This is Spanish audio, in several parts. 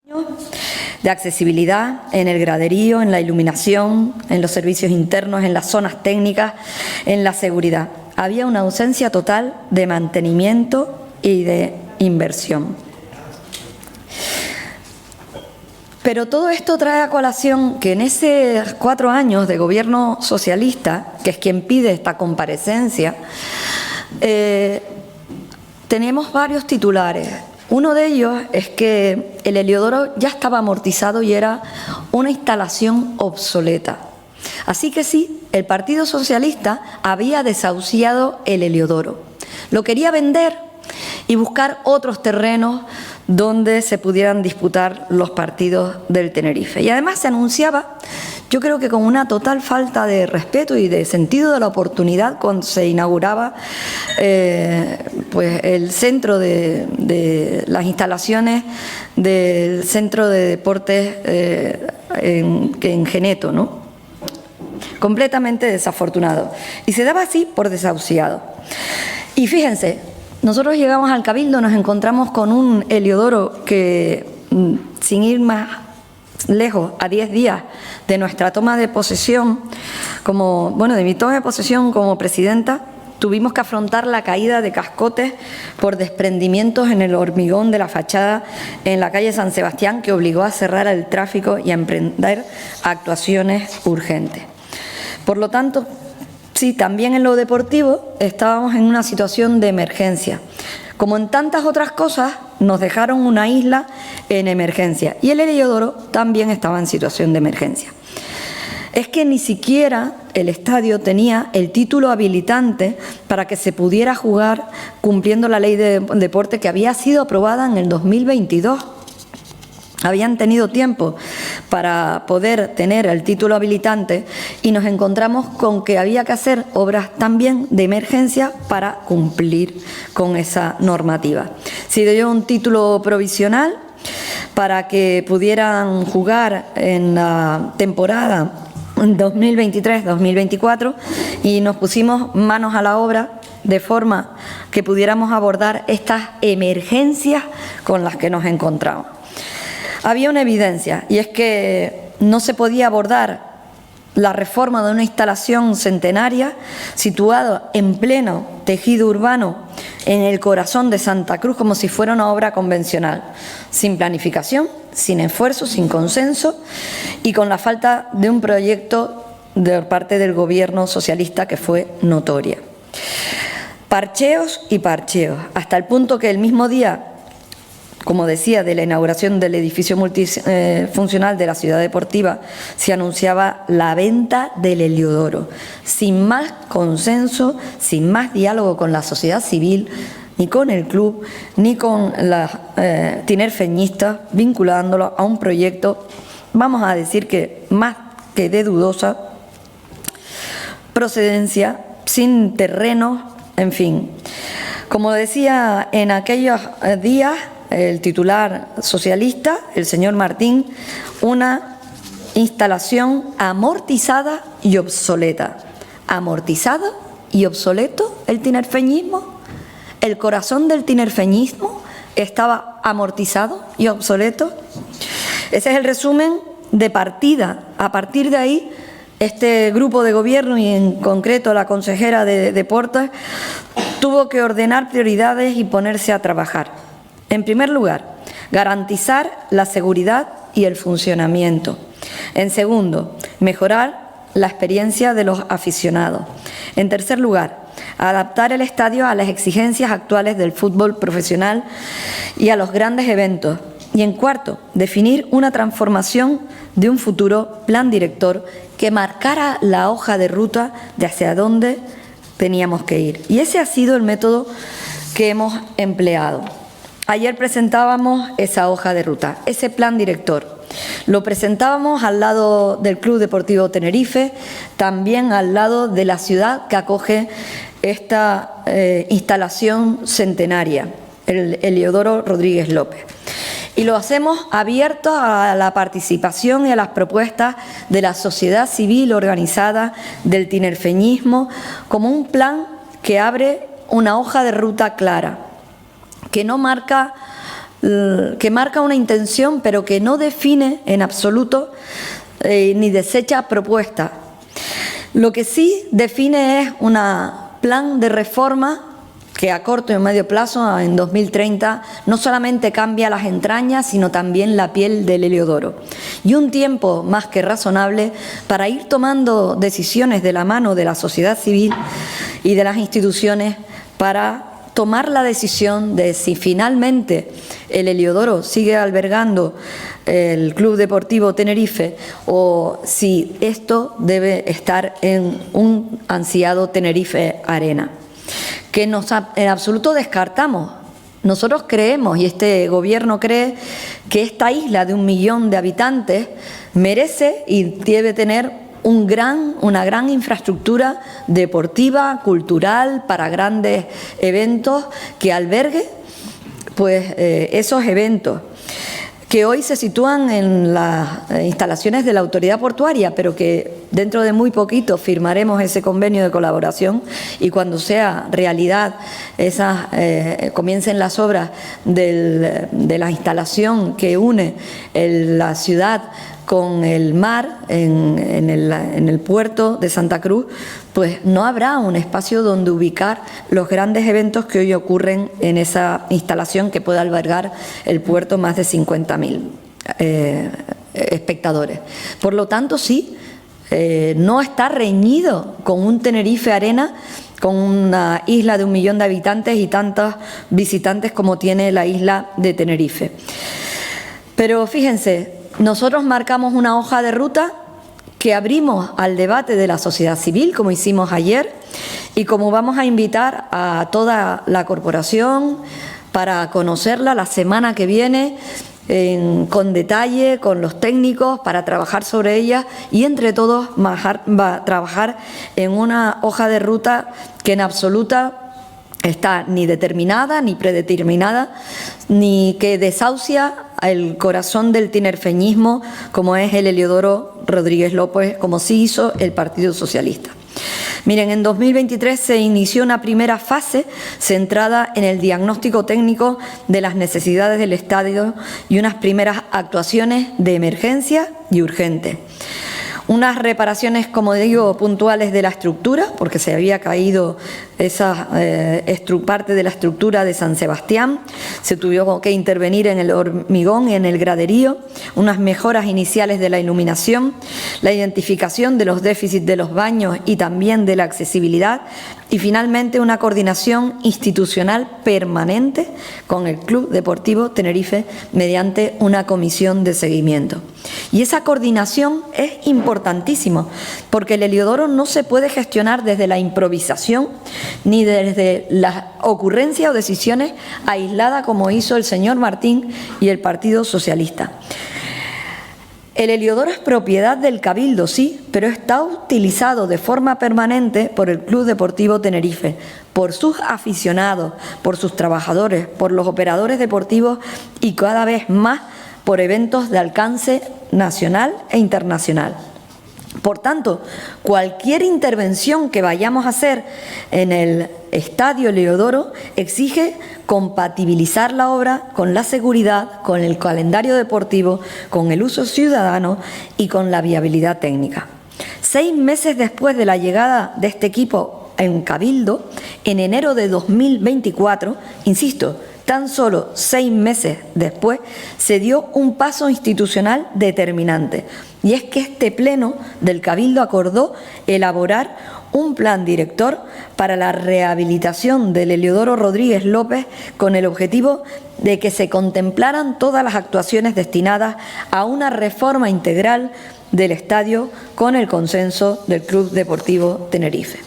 de accesibilidad en el graderío, en la iluminación, en los servicios internos, en las zonas técnicas, en la seguridad. Había una ausencia total de mantenimiento y de inversión. Pero todo esto trae a colación que en esos 4 años de gobierno socialista, que es quien pide esta comparecencia, tenemos varios titulares. Uno de ellos es que el Heliodoro ya estaba amortizado y era una instalación obsoleta. Así que sí, el Partido Socialista había desahuciado el Heliodoro. Lo quería vender y buscar otros terrenos donde se pudieran disputar los partidos del Tenerife. Y además se anunciaba, yo creo que con una total falta de respeto y de sentido de la oportunidad, cuando se inauguraba pues el centro de las instalaciones del Centro de Deportes en Geneto, ¿no? Completamente desafortunado. Y se daba así por desahuciado. Y fíjense, nosotros llegamos al Cabildo, nos encontramos con un Heliodoro que, sin ir más lejos, a 10 días de nuestra toma de posesión, de mi toma de posesión como presidenta, tuvimos que afrontar la caída de cascotes por desprendimientos en el hormigón de la fachada en la calle San Sebastián, que obligó a cerrar el tráfico y a emprender actuaciones urgentes. Por lo tanto, sí, también en lo deportivo estábamos en una situación de emergencia. Como en tantas otras cosas, nos dejaron una isla en emergencia y el Heliodoro también estaba en situación de emergencia. Es que ni siquiera el estadio tenía el título habilitante para que se pudiera jugar cumpliendo la ley de deporte que había sido aprobada en el 2022. Habían tenido tiempo para poder tener el título habilitante y nos encontramos con que había que hacer obras también de emergencia para cumplir con esa normativa. Se dio un título provisional para que pudieran jugar en la temporada 2023-2024 y nos pusimos manos a la obra de forma que pudiéramos abordar estas emergencias con las que nos encontramos. Había una evidencia y es que no se podía abordar la reforma de una instalación centenaria situada en pleno tejido urbano en el corazón de Santa Cruz como si fuera una obra convencional, sin planificación, sin esfuerzo, sin consenso y con la falta de un proyecto de parte del gobierno socialista que fue notoria. Parcheos y parcheos, hasta el punto que el mismo día, como decía, de la inauguración del edificio multifuncional de la ciudad deportiva, se anunciaba la venta del Heliodoro, sin más consenso, sin más diálogo con la sociedad civil, ni con el club, ni con los tinerfeñistas, vinculándolo a un proyecto, vamos a decir que más que de dudosa procedencia, sin terrenos, en fin. Como decía en aquellos días el titular socialista, el señor Martín, una instalación amortizada y obsoleta. ¿Amortizado y obsoleto el tinerfeñismo? ¿El corazón del tinerfeñismo estaba amortizado y obsoleto? Ese es el resumen de partida. A partir de ahí, este grupo de gobierno y en concreto la consejera de Deportes tuvo que ordenar prioridades y ponerse a trabajar. En primer lugar, garantizar la seguridad y el funcionamiento. En segundo, mejorar la experiencia de los aficionados. En tercer lugar, adaptar el estadio a las exigencias actuales del fútbol profesional y a los grandes eventos. Y en cuarto, definir una transformación de un futuro plan director que marcara la hoja de ruta de hacia dónde teníamos que ir. Y ese ha sido el método que hemos empleado. Ayer presentábamos esa hoja de ruta, ese plan director. Lo presentábamos al lado del Club Deportivo Tenerife, también al lado de la ciudad que acoge esta instalación centenaria, el Heliodoro Rodríguez López. Y lo hacemos abierto a la participación y a las propuestas de la sociedad civil organizada, del tinerfeñismo, como un plan que abre una hoja de ruta clara, que no marca que marca una intención, pero que no define en absoluto ni desecha propuestas. Lo que sí define es un plan de reforma que a corto y medio plazo, en 2030, no solamente cambia las entrañas, sino también la piel del Heliodoro. Y un tiempo más que razonable para ir tomando decisiones de la mano de la sociedad civil y de las instituciones para tomar la decisión de si finalmente el Heliodoro sigue albergando el Club Deportivo Tenerife o si esto debe estar en un ansiado Tenerife Arena, que en absoluto descartamos. Nosotros creemos, y este Gobierno cree, que esta isla de 1 millón de habitantes merece y debe tener una gran infraestructura deportiva, cultural, para grandes eventos, que albergue pues esos eventos que hoy se sitúan en las instalaciones de la autoridad portuaria, pero que dentro de muy poquito firmaremos ese convenio de colaboración, y cuando sea realidad comiencen las obras de la instalación que une la ciudad con el mar en el puerto de Santa Cruz, pues no habrá un espacio donde ubicar los grandes eventos que hoy ocurren en esa instalación, que puede albergar el puerto más de 50.000 espectadores. Por lo tanto, sí, no está reñido con un Tenerife Arena, con una isla de 1 millón de habitantes y tantos visitantes como tiene la isla de Tenerife. Pero fíjense, nosotros marcamos una hoja de ruta que abrimos al debate de la sociedad civil, como hicimos ayer, y como vamos a invitar a toda la corporación para conocerla la semana que viene con detalle, con los técnicos, para trabajar sobre ella y entre todos trabajar en una hoja de ruta que en absoluta está ni determinada, ni predeterminada, ni que desahucia el corazón del tinerfeñismo, como es el Heliodoro Rodríguez López, como sí hizo el Partido Socialista. Miren, en 2023 se inició una primera fase centrada en el diagnóstico técnico de las necesidades del estadio y unas primeras actuaciones de emergencia y urgentes. Unas reparaciones, como digo, puntuales de la estructura, porque se había caído esa parte de la estructura de San Sebastián, se tuvo que intervenir en el hormigón y en el graderío, unas mejoras iniciales de la iluminación, la identificación de los déficits de los baños y también de la accesibilidad, y finalmente una coordinación institucional permanente con el Club Deportivo Tenerife mediante una comisión de seguimiento. Y esa coordinación es importantísima, porque el Heliodoro no se puede gestionar desde la improvisación ni desde las ocurrencias o decisiones aisladas, como hizo el señor Martín y el Partido Socialista. El Heliodoro es propiedad del Cabildo, sí, pero está utilizado de forma permanente por el Club Deportivo Tenerife, por sus aficionados, por sus trabajadores, por los operadores deportivos y cada vez más por eventos de alcance nacional e internacional. Por tanto, cualquier intervención que vayamos a hacer en el Estadio Heliodoro exige compatibilizar la obra con la seguridad, con el calendario deportivo, con el uso ciudadano y con la viabilidad técnica. 6 meses después de la llegada de este equipo en Cabildo, en enero de 2024, insisto, tan solo 6 meses después, se dio un paso institucional determinante, y es que este pleno del Cabildo acordó elaborar un plan director para la rehabilitación del Heliodoro Rodríguez López, con el objetivo de que se contemplaran todas las actuaciones destinadas a una reforma integral del estadio con el consenso del Club Deportivo Tenerife.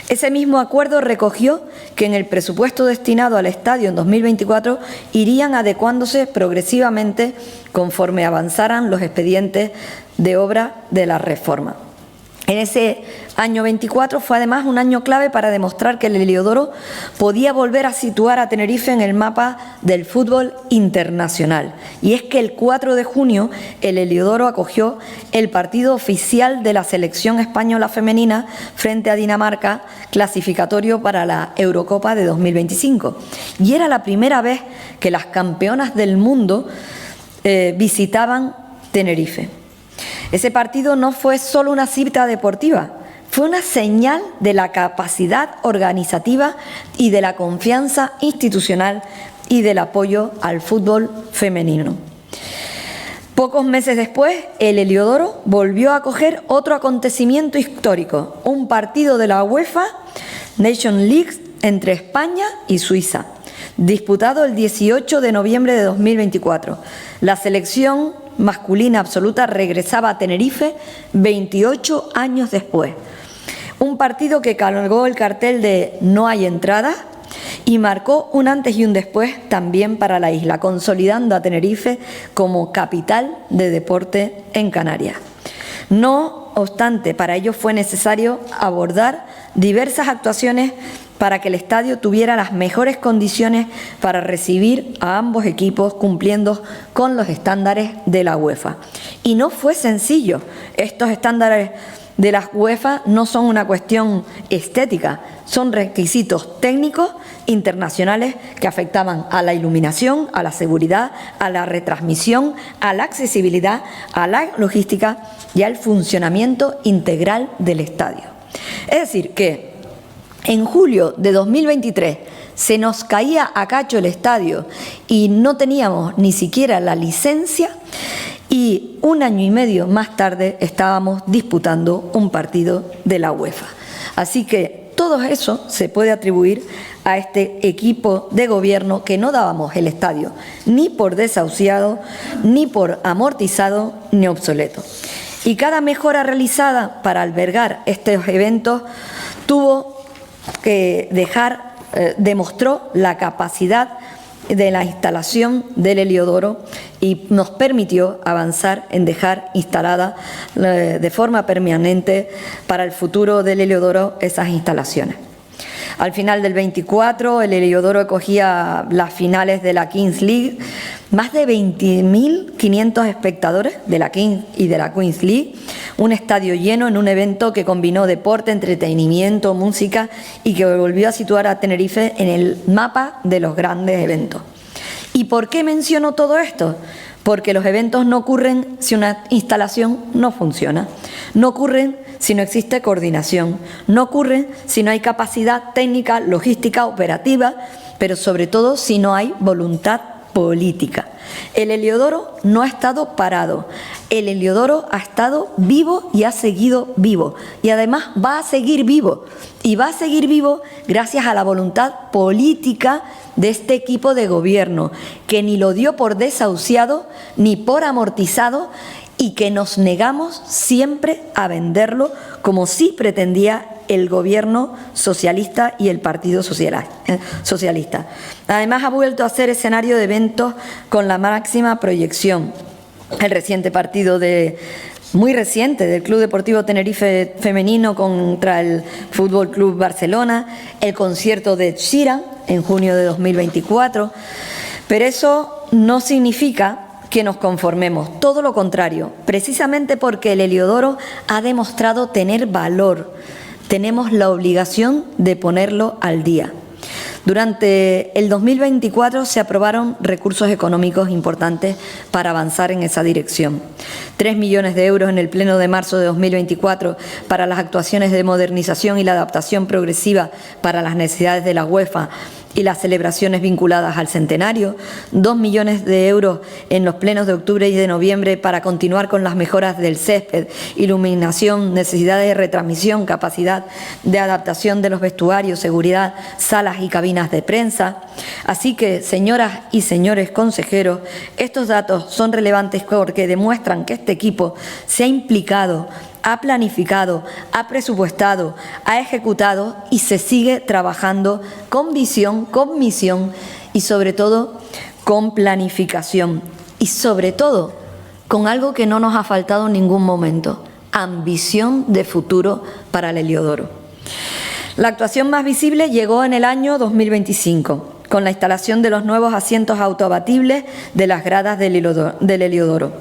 Ese mismo acuerdo recogió que en el presupuesto destinado al estadio en 2024 irían adecuándose progresivamente conforme avanzaran los expedientes de obra de la reforma. En ese año 24 fue además un año clave para demostrar que el Heliodoro podía volver a situar a Tenerife en el mapa del fútbol internacional. Y es que el 4 de junio el Heliodoro acogió el partido oficial de la selección española femenina frente a Dinamarca, clasificatorio para la Eurocopa de 2025. Y era la primera vez que las campeonas del mundo visitaban Tenerife. Ese partido no fue solo una cita deportiva, fue una señal de la capacidad organizativa y de la confianza institucional y del apoyo al fútbol femenino. Pocos meses después, el Heliodoro volvió a acoger otro acontecimiento histórico, un partido de la UEFA Nations League entre España y Suiza, disputado el 18 de noviembre de 2024. La selección masculina absoluta regresaba a Tenerife 28 años después. Un partido que cargó el cartel de "no hay entrada" y marcó un antes y un después también para la isla, consolidando a Tenerife como capital de deporte en Canarias. No obstante, para ello fue necesario abordar diversas actuaciones para que el estadio tuviera las mejores condiciones para recibir a ambos equipos, cumpliendo con los estándares de la UEFA. Y no fue sencillo. Estos estándares de la UEFA no son una cuestión estética, son requisitos técnicos internacionales que afectaban a la iluminación, a la seguridad, a la retransmisión, a la accesibilidad, a la logística y al funcionamiento integral del estadio. Es decir, que en julio de 2023 se nos caía a cacho el estadio y no teníamos ni siquiera la licencia, y un año y medio más tarde estábamos disputando un partido de la UEFA. Así que todo eso se puede atribuir a este equipo de gobierno, que no dábamos el estadio ni por desahuciado, ni por amortizado, ni obsoleto. Y cada mejora realizada para albergar estos eventos demostró la capacidad de la instalación del Heliodoro y nos permitió avanzar en dejar instalada de forma permanente para el futuro del Heliodoro esas instalaciones. Al final del 24, el Heliodoro acogía las finales de la Kings League, más de 20.500 espectadores de la Kings y de la Queens League, un estadio lleno en un evento que combinó deporte, entretenimiento, música y que volvió a situar a Tenerife en el mapa de los grandes eventos. ¿Y por qué menciono todo esto? Porque los eventos no ocurren si una instalación no funciona, no ocurren si no existe coordinación, no ocurren si no hay capacidad técnica, logística, operativa, pero sobre todo si no hay voluntad política. El Heliodoro no ha estado parado, el Heliodoro ha estado vivo y ha seguido vivo, y además va a seguir vivo, y va a seguir vivo gracias a la voluntad política de este equipo de gobierno, que ni lo dio por desahuciado ni por amortizado, y que nos negamos siempre a venderlo como sí pretendía el gobierno socialista y el Partido Socialista. Además, ha vuelto a ser escenario de eventos con la máxima proyección. El reciente partido muy reciente del Club Deportivo Tenerife Femenino contra el Fútbol Club Barcelona, el concierto de Ed Sheeran en junio de 2024, pero eso no significa que nos conformemos, todo lo contrario, precisamente porque el Heliodoro ha demostrado tener valor, tenemos la obligación de ponerlo al día. Durante el 2024 se aprobaron recursos económicos importantes para avanzar en esa dirección. 3 millones de euros en el Pleno de marzo de 2024 para las actuaciones de modernización y la adaptación progresiva para las necesidades de la UEFA y las celebraciones vinculadas al centenario, 2 millones de euros en los plenos de octubre y de noviembre para continuar con las mejoras del césped, iluminación, necesidades de retransmisión, capacidad de adaptación de los vestuarios, seguridad, salas y cabinas de prensa. Así que, señoras y señores consejeros, estos datos son relevantes porque demuestran que este equipo se ha implicado, ha planificado, ha presupuestado, ha ejecutado y se sigue trabajando con visión, con misión y sobre todo con planificación y sobre todo con algo que no nos ha faltado en ningún momento: ambición de futuro para el Heliodoro. La actuación más visible llegó en el año 2025, con la instalación de los nuevos asientos autoabatibles de las gradas del Heliodoro.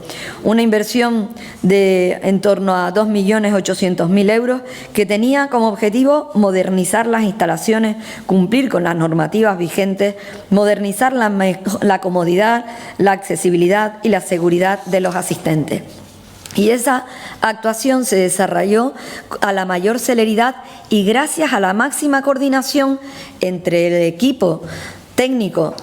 Una inversión de en torno a 2.800.000 euros que tenía como objetivo modernizar las instalaciones, cumplir con las normativas vigentes, modernizar la comodidad, la accesibilidad y la seguridad de los asistentes. Y esa actuación se desarrolló a la mayor celeridad y gracias a la máxima coordinación entre el equipo técnico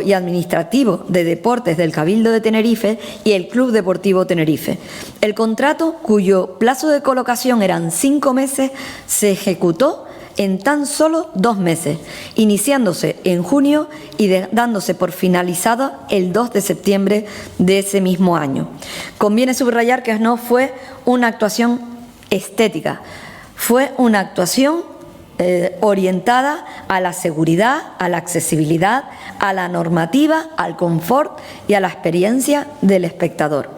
y administrativo de deportes del Cabildo de Tenerife y el Club Deportivo Tenerife. El contrato, cuyo plazo de colocación eran 5 meses, se ejecutó en tan solo 2 meses, iniciándose en junio y dándose por finalizada el 2 de septiembre de ese mismo año. Conviene subrayar que no fue una actuación estética, fue una actuación orientada a la seguridad, a la accesibilidad, a la normativa, al confort y a la experiencia del espectador.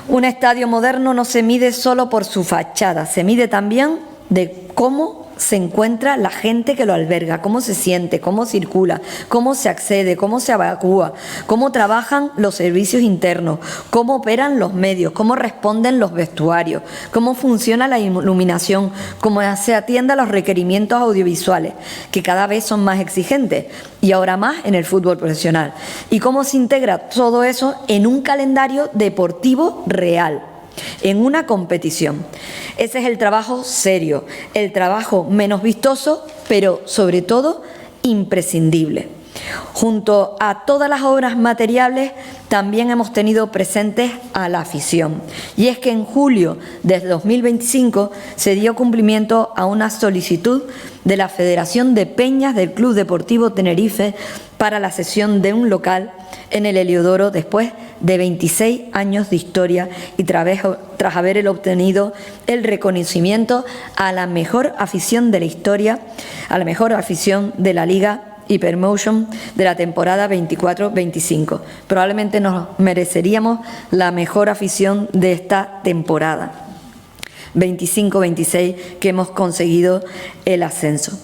Un estadio moderno no se mide solo por su fachada, se mide también de cómo se encuentra la gente que lo alberga, cómo se siente, cómo circula, cómo se accede, cómo se evacúa, cómo trabajan los servicios internos, cómo operan los medios, cómo responden los vestuarios, cómo funciona la iluminación, cómo se atiende a los requerimientos audiovisuales, que cada vez son más exigentes y ahora más en el fútbol profesional, y cómo se integra todo eso en un calendario deportivo real, en una competición. Ese es el trabajo serio, el trabajo menos vistoso, pero sobre todo imprescindible. Junto a todas las obras materiales, también hemos tenido presentes a la afición. Y es que en julio de 2025 se dio cumplimiento a una solicitud de la Federación de Peñas del Club Deportivo Tenerife para la cesión de un local en el Heliodoro después de 26 años de historia y tras haber obtenido el reconocimiento a la mejor afición de la historia, a la mejor afición de la Liga Hypermotion de la temporada 24-25. Probablemente nos mereceríamos la mejor afición de esta temporada 25-26 que hemos conseguido el ascenso.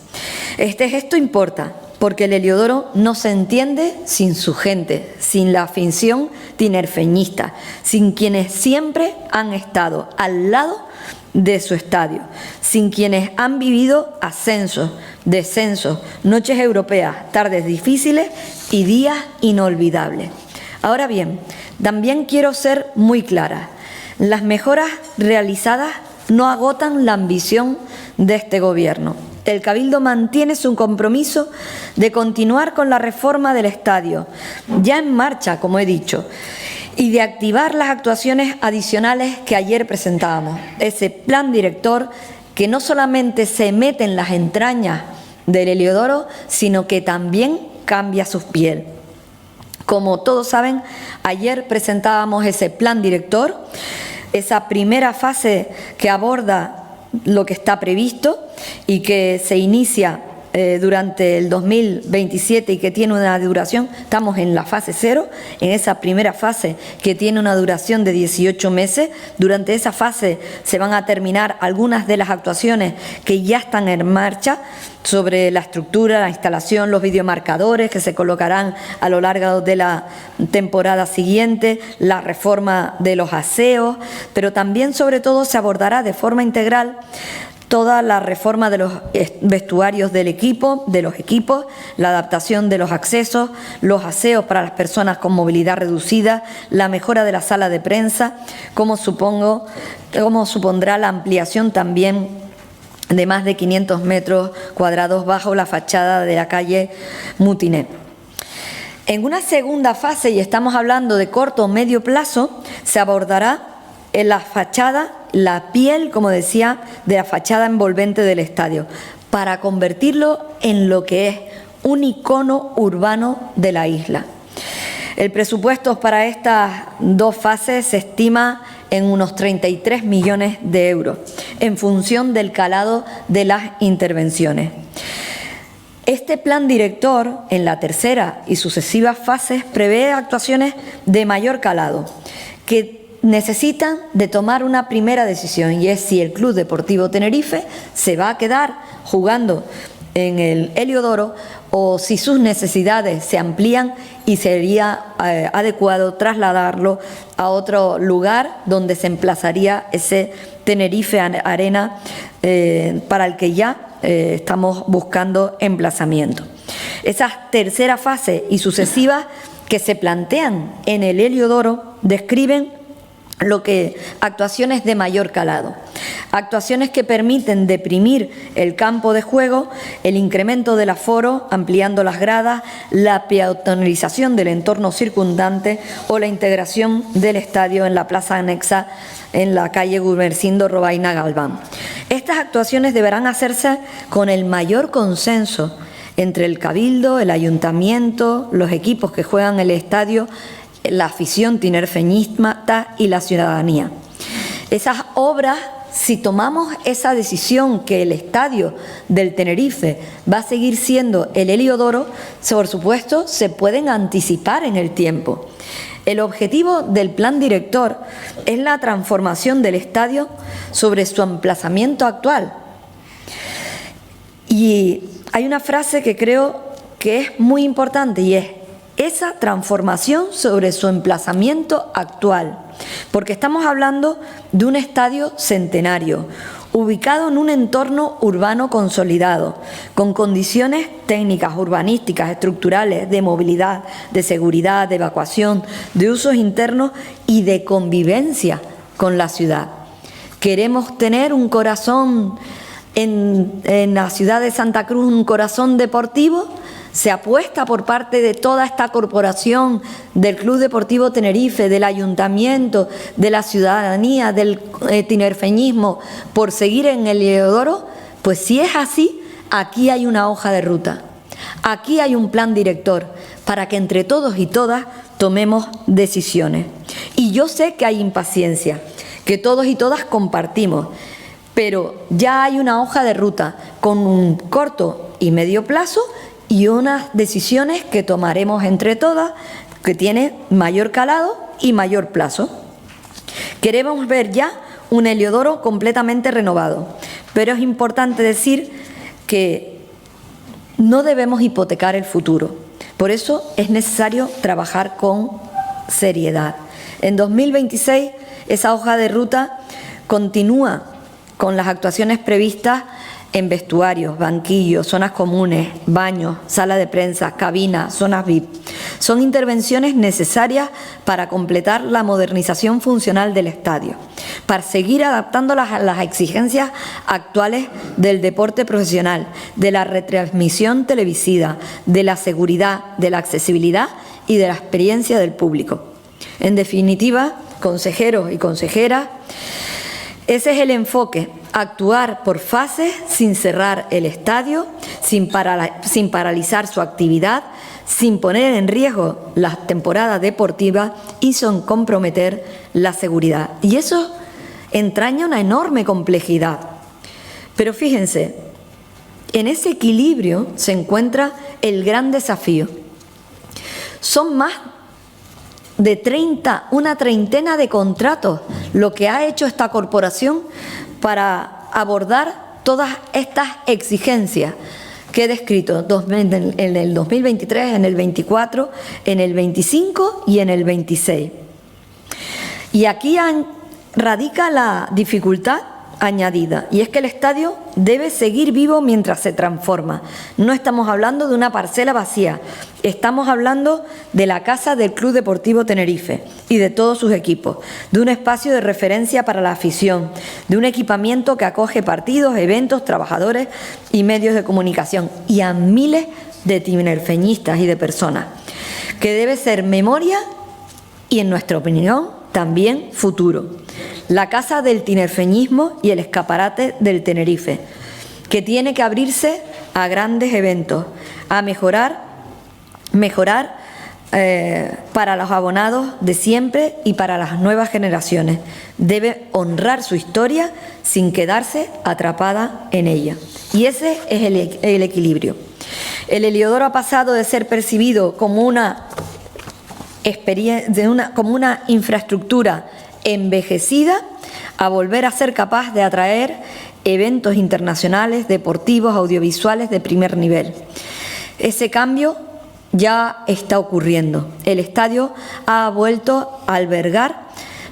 Este gesto importa porque el Heliodoro no se entiende sin su gente, sin la afición tinerfeñista, sin quienes siempre han estado al lado de su estadio, sin quienes han vivido ascensos, descensos, noches europeas, tardes difíciles y días inolvidables. Ahora bien, también quiero ser muy clara. Las mejoras realizadas no agotan la ambición de este Gobierno. El Cabildo mantiene su compromiso de continuar con la reforma del estadio, ya en marcha, como he dicho, y de activar las actuaciones adicionales que ayer presentábamos. Ese plan director que no solamente se mete en las entrañas del Heliodoro, sino que también cambia su piel. Como todos saben, ayer presentábamos ese plan director, esa primera fase que aborda lo que está previsto y que se inicia durante el 2027 y que tiene una duración, estamos en la fase 0, en esa primera fase que tiene una duración de 18 meses. Durante esa fase se van a terminar algunas de las actuaciones que ya están en marcha sobre la estructura, la instalación, los videomarcadores que se colocarán a lo largo de la temporada siguiente, la reforma de los aseos, pero también sobre todo se abordará de forma integral toda la reforma de los vestuarios del equipo, de los equipos, la adaptación de los accesos, los aseos para las personas con movilidad reducida, la mejora de la sala de prensa, como supondrá la ampliación también de más de 500 metros cuadrados bajo la fachada de la calle Mutiné. En una segunda fase, y estamos hablando de corto o medio plazo, se abordará en la fachada, la piel, como decía, de la fachada envolvente del estadio, para convertirlo en lo que es un icono urbano de la isla. El presupuesto para estas dos fases se estima en unos 33 millones de euros, en función del calado de las intervenciones. Este plan director, en la tercera y sucesivas fases, prevé actuaciones de mayor calado, que necesitan de tomar una primera decisión, y es si el Club Deportivo Tenerife se va a quedar jugando en el Heliodoro o si sus necesidades se amplían y sería adecuado trasladarlo a otro lugar donde se emplazaría ese Tenerife Arena para el que ya estamos buscando emplazamiento. Esas tercera fase y sucesivas que se plantean en el Heliodoro describen lo que actuaciones de mayor calado, actuaciones que permiten deprimir el campo de juego, el incremento del aforo, ampliando las gradas, la peatonalización del entorno circundante o la integración del estadio en la plaza anexa en la calle Gumersindo Robaina Galván. Estas actuaciones deberán hacerse con el mayor consenso entre el Cabildo, el Ayuntamiento, los equipos que juegan en el estadio, la afición tinerfeñista y la ciudadanía. Esas obras, si tomamos esa decisión que el estadio del Tenerife va a seguir siendo el Heliodoro, por supuesto, se pueden anticipar en el tiempo. El objetivo del plan director es la transformación del estadio sobre su emplazamiento actual. Y hay una frase que creo que es muy importante y es esa transformación sobre su emplazamiento actual, porque estamos hablando de un estadio centenario, ubicado en un entorno urbano consolidado, con condiciones técnicas, urbanísticas, estructurales, de movilidad, de seguridad, de evacuación, de usos internos y de convivencia con la ciudad. Queremos tener un corazón en la ciudad de Santa Cruz, un corazón deportivo. Se apuesta por parte de toda esta corporación, del Club Deportivo Tenerife, del Ayuntamiento, de la ciudadanía, del tinerfeñismo, por seguir en el Heliodoro. Pues si es así, aquí hay una hoja de ruta, aquí hay un plan director para que entre todos y todas tomemos decisiones. Y yo sé que hay impaciencia, que todos y todas compartimos, pero ya hay una hoja de ruta con un corto y medio plazo y unas decisiones que tomaremos entre todas, que tiene mayor calado y mayor plazo. Queremos ver ya un Heliodoro completamente renovado, pero es importante decir que no debemos hipotecar el futuro. Por eso es necesario trabajar con seriedad. En 2026 esa hoja de ruta continúa con las actuaciones previstas en vestuarios, banquillos, zonas comunes, baños, sala de prensa, cabinas, zonas VIP. Son intervenciones necesarias para completar la modernización funcional del estadio, para seguir adaptándolas a las exigencias actuales del deporte profesional, de la retransmisión televisiva, de la seguridad, de la accesibilidad y de la experiencia del público. En definitiva, consejeros y consejeras, ese es el enfoque, actuar por fases sin cerrar el estadio, sin paralizar su actividad, sin poner en riesgo la temporada deportiva y sin comprometer la seguridad. Y eso entraña una enorme complejidad. Pero fíjense, en ese equilibrio se encuentra el gran desafío. Son más de una treintena de contratos lo que ha hecho esta corporación para abordar todas estas exigencias que he descrito en el 2023, en el 24, en el 25 y en el 26. Y aquí radica la dificultad añadida, y es que el estadio debe seguir vivo mientras se transforma. No estamos hablando de una parcela vacía, estamos hablando de la casa del Club Deportivo Tenerife y de todos sus equipos, de un espacio de referencia para la afición, de un equipamiento que acoge partidos, eventos, trabajadores y medios de comunicación y a miles de tinerfeñistas y de personas, que debe ser memoria y, en nuestra opinión, también futuro. La casa del tinerfeñismo y el escaparate del Tenerife, que tiene que abrirse a grandes eventos, a mejorar para los abonados de siempre y para las nuevas generaciones. Debe honrar su historia sin quedarse atrapada en ella. Y ese es el equilibrio. El Heliodoro ha pasado de ser percibido como una infraestructura envejecida a volver a ser capaz de atraer eventos internacionales, deportivos, audiovisuales de primer nivel. Ese cambio ya está ocurriendo. El estadio ha vuelto a albergar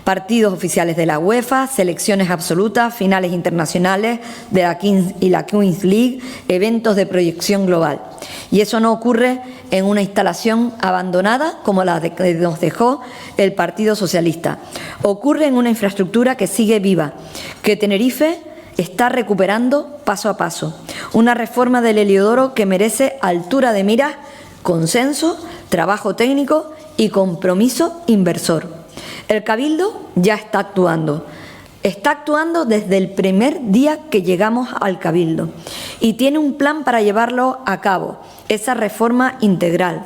partidos oficiales de la UEFA, selecciones absolutas, finales internacionales de la Kings y la Queens League, eventos de proyección global. Y eso no ocurre en una instalación abandonada como la que nos dejó el Partido Socialista. Ocurre en una infraestructura que sigue viva, que Tenerife está recuperando paso a paso. Una reforma del Heliodoro que merece altura de miras, consenso, trabajo técnico y compromiso inversor. El Cabildo ya está actuando desde el primer día que llegamos al Cabildo y tiene un plan para llevarlo a cabo, esa reforma integral,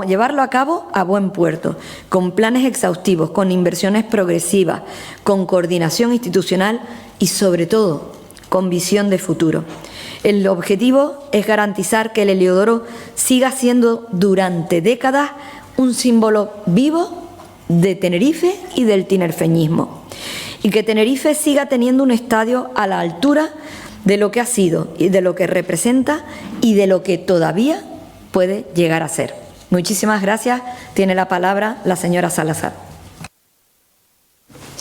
llevarlo a cabo a buen puerto, con planes exhaustivos, con inversiones progresivas, con coordinación institucional y sobre todo con visión de futuro. El objetivo es garantizar que el Heliodoro siga siendo durante décadas un símbolo vivo de Tenerife y del tinerfeñismo, y que Tenerife siga teniendo un estadio a la altura de lo que ha sido y de lo que representa y de lo que todavía puede llegar a ser. Muchísimas gracias. Tiene la palabra la señora Salazar.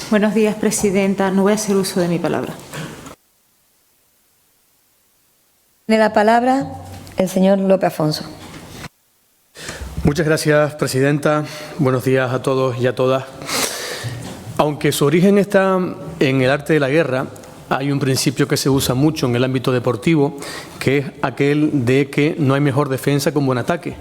Buenos días, presidenta. No voy a hacer uso de mi palabra. Tiene la palabra el señor López Afonso. Muchas gracias, presidenta. Buenos días a todos y a todas. Aunque su origen está en el arte de la guerra, hay un principio que se usa mucho en el ámbito deportivo, que es aquel de que no hay mejor defensa que un buen ataque.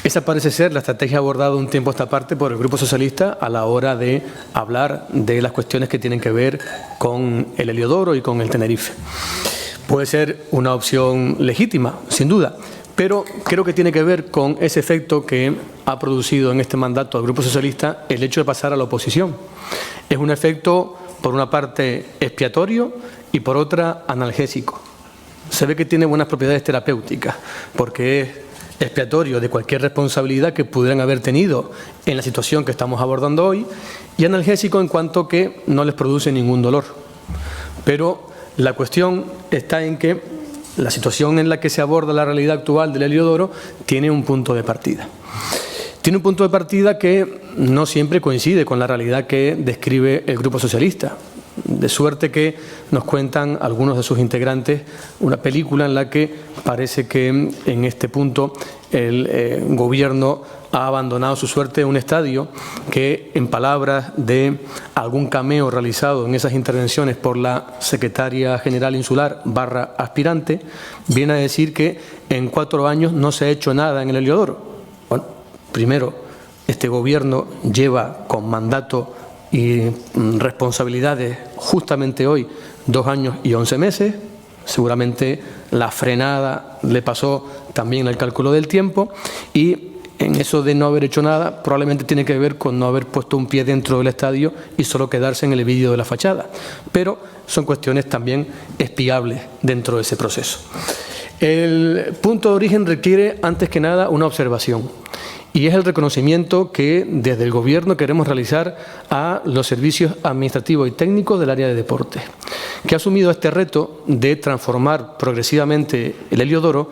Esa parece ser la estrategia abordada un tiempo a esta parte por el Grupo Socialista a la hora de hablar de las cuestiones que tienen que ver con el Heliodoro y con el Tenerife. Puede ser una opción legítima, sin duda, pero creo que tiene que ver con ese efecto que ha producido en este mandato al Grupo Socialista el hecho de pasar a la oposición. Es un efecto, por una parte, expiatorio y por otra, analgésico. Se ve que tiene buenas propiedades terapéuticas, porque es expiatorio de cualquier responsabilidad que pudieran haber tenido en la situación que estamos abordando hoy, y analgésico en cuanto que no les produce ningún dolor. Pero la cuestión está en que la situación en la que se aborda la realidad actual del Heliodoro tiene un punto de partida. Tiene un punto de partida que no siempre coincide con la realidad que describe el Grupo Socialista. De suerte que nos cuentan algunos de sus integrantes una película en la que parece que en este punto el gobierno ha abandonado su suerte en un estadio que, en palabras de algún cameo realizado en esas intervenciones por la secretaria general insular / aspirante, viene a decir que en 4 años no se ha hecho nada en el Heliodoro. Bueno, primero, este gobierno lleva con mandato y responsabilidades justamente hoy 2 años y 11 meses. Seguramente la frenada le pasó también el cálculo del tiempo, y en eso de no haber hecho nada probablemente tiene que ver con no haber puesto un pie dentro del estadio y solo quedarse en el vídeo de la fachada. Pero son cuestiones también expiables dentro de ese proceso. El punto de origen requiere, antes que nada, una observación. Y es el reconocimiento que desde el Gobierno queremos realizar a los servicios administrativos y técnicos del área de deporte, que ha asumido este reto de transformar progresivamente el Heliodoro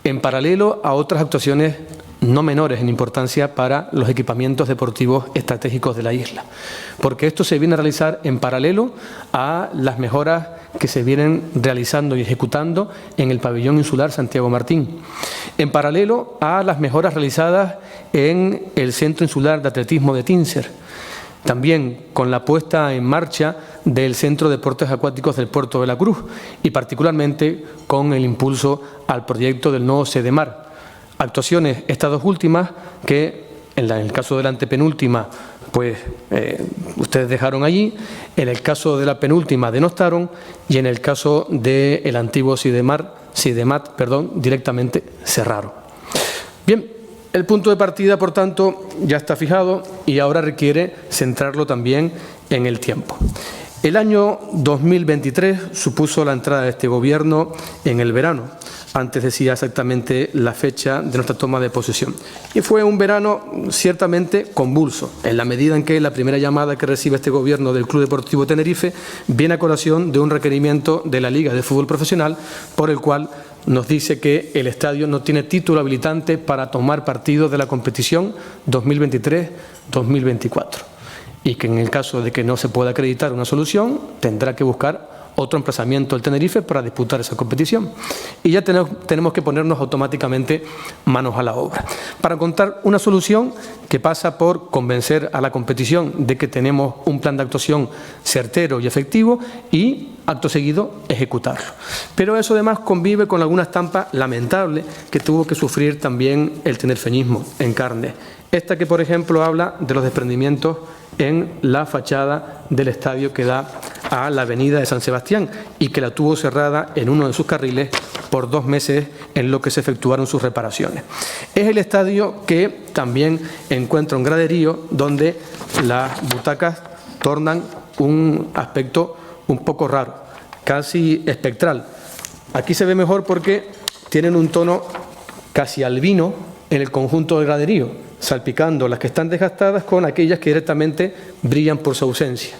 en paralelo a otras actuaciones no menores en importancia para los equipamientos deportivos estratégicos de la isla, porque esto se viene a realizar en paralelo a las mejoras que se vienen realizando y ejecutando en el pabellón insular Santiago Martín, en paralelo a las mejoras realizadas en el Centro Insular de Atletismo de Tíncer, también con la puesta en marcha del Centro de Deportes Acuáticos del Puerto de la Cruz y particularmente con el impulso al proyecto del nuevo Sedemar. Actuaciones, estas dos últimas, que en el caso de la antepenúltima, pues ustedes dejaron allí, en el caso de la penúltima denostaron, y en el caso del antiguo Sidemat, directamente cerraron. Bien, el punto de partida, por tanto, ya está fijado y ahora requiere centrarlo también en el tiempo. El año 2023 supuso la entrada de este Gobierno en el verano. Antes decía exactamente la fecha de nuestra toma de posesión. Y fue un verano ciertamente convulso, en la medida en que la primera llamada que recibe este Gobierno del Club Deportivo Tenerife viene a colación de un requerimiento de la Liga de Fútbol Profesional por el cual nos dice que el estadio no tiene título habilitante para tomar partido de la competición 2023-2024 y que en el caso de que no se pueda acreditar una solución tendrá que buscar otro emplazamiento del Tenerife para disputar esa competición. Y ya tenemos que ponernos automáticamente manos a la obra para encontrar una solución que pasa por convencer a la competición de que tenemos un plan de actuación certero y efectivo y, acto seguido, ejecutarlo. Pero eso además convive con alguna estampa lamentable que tuvo que sufrir también el tenerfeñismo en carne. Esta que, por ejemplo, habla de los desprendimientos en la fachada del estadio que da a la avenida de San Sebastián y que la tuvo cerrada en uno de sus carriles por 2 meses en lo que se efectuaron sus reparaciones. Es el estadio que también encuentra un graderío donde las butacas tornan un aspecto un poco raro, casi espectral. Aquí se ve mejor porque tienen un tono casi albino en el conjunto del graderío, salpicando las que están desgastadas con aquellas que directamente brillan por su ausencia.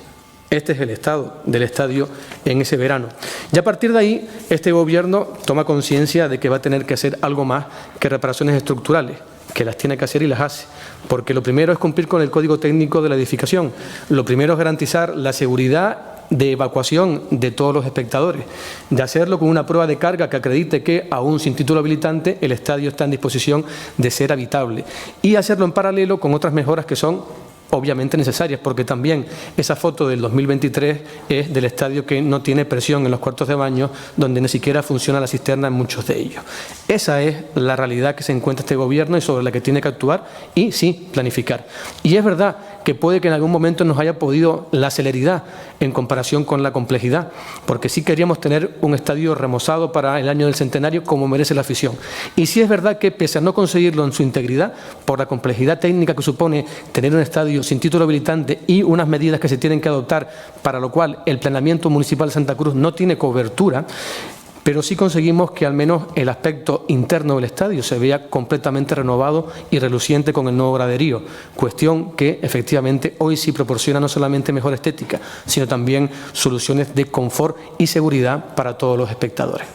Este es el estado del estadio en ese verano. Y a partir de ahí, este Gobierno toma conciencia de que va a tener que hacer algo más que reparaciones estructurales, que las tiene que hacer y las hace. Porque lo primero es cumplir con el Código Técnico de la edificación. Lo primero es garantizar la seguridad de evacuación de todos los espectadores, de hacerlo con una prueba de carga que acredite que, aún sin título habilitante, el estadio está en disposición de ser habitable y hacerlo en paralelo con otras mejoras que son obviamente necesarias, porque también esa foto del 2023 es del estadio que no tiene presión en los cuartos de baño, donde ni siquiera funciona la cisterna en muchos de ellos. Esa es la realidad que se encuentra este Gobierno y sobre la que tiene que actuar y, sí, planificar. Y es verdad que puede que en algún momento nos haya podido la celeridad en comparación con la complejidad, porque sí queríamos tener un estadio remozado para el año del centenario como merece la afición. Y sí es verdad que, pese a no conseguirlo en su integridad, por la complejidad técnica que supone tener un estadio sin título habilitante y unas medidas que se tienen que adoptar, para lo cual el planeamiento municipal de Santa Cruz no tiene cobertura, pero sí conseguimos que al menos el aspecto interno del estadio se vea completamente renovado y reluciente con el nuevo graderío, cuestión que efectivamente hoy sí proporciona no solamente mejor estética, sino también soluciones de confort y seguridad para todos los espectadores.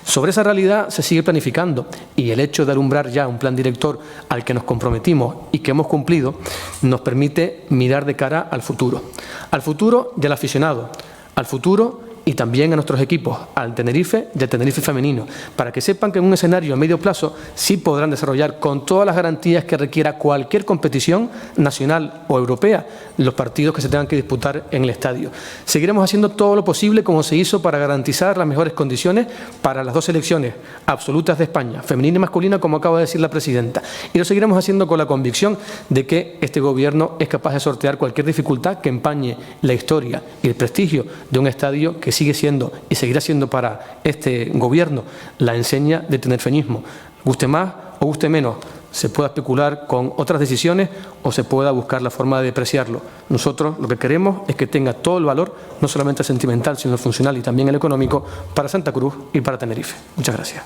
Sobre esa realidad se sigue planificando y el hecho de alumbrar ya un plan director al que nos comprometimos y que hemos cumplido nos permite mirar de cara al futuro del aficionado, al futuro y también a nuestros equipos, al Tenerife y al Tenerife femenino, para que sepan que en un escenario a medio plazo sí podrán desarrollar con todas las garantías que requiera cualquier competición nacional o europea los partidos que se tengan que disputar en el estadio. Seguiremos haciendo todo lo posible como se hizo para garantizar las mejores condiciones para las 2 selecciones absolutas de España, femenina y masculina, como acaba de decir la presidenta. Y lo seguiremos haciendo con la convicción de que este Gobierno es capaz de sortear cualquier dificultad que empañe la historia y el prestigio de un estadio que sigue siendo y seguirá siendo para este Gobierno la enseña de tenerfeñismo. Guste más o guste menos, se pueda especular con otras decisiones o se pueda buscar la forma de depreciarlo. Nosotros lo que queremos es que tenga todo el valor, no solamente el sentimental, sino el funcional y también el económico, para Santa Cruz y para Tenerife. Muchas gracias.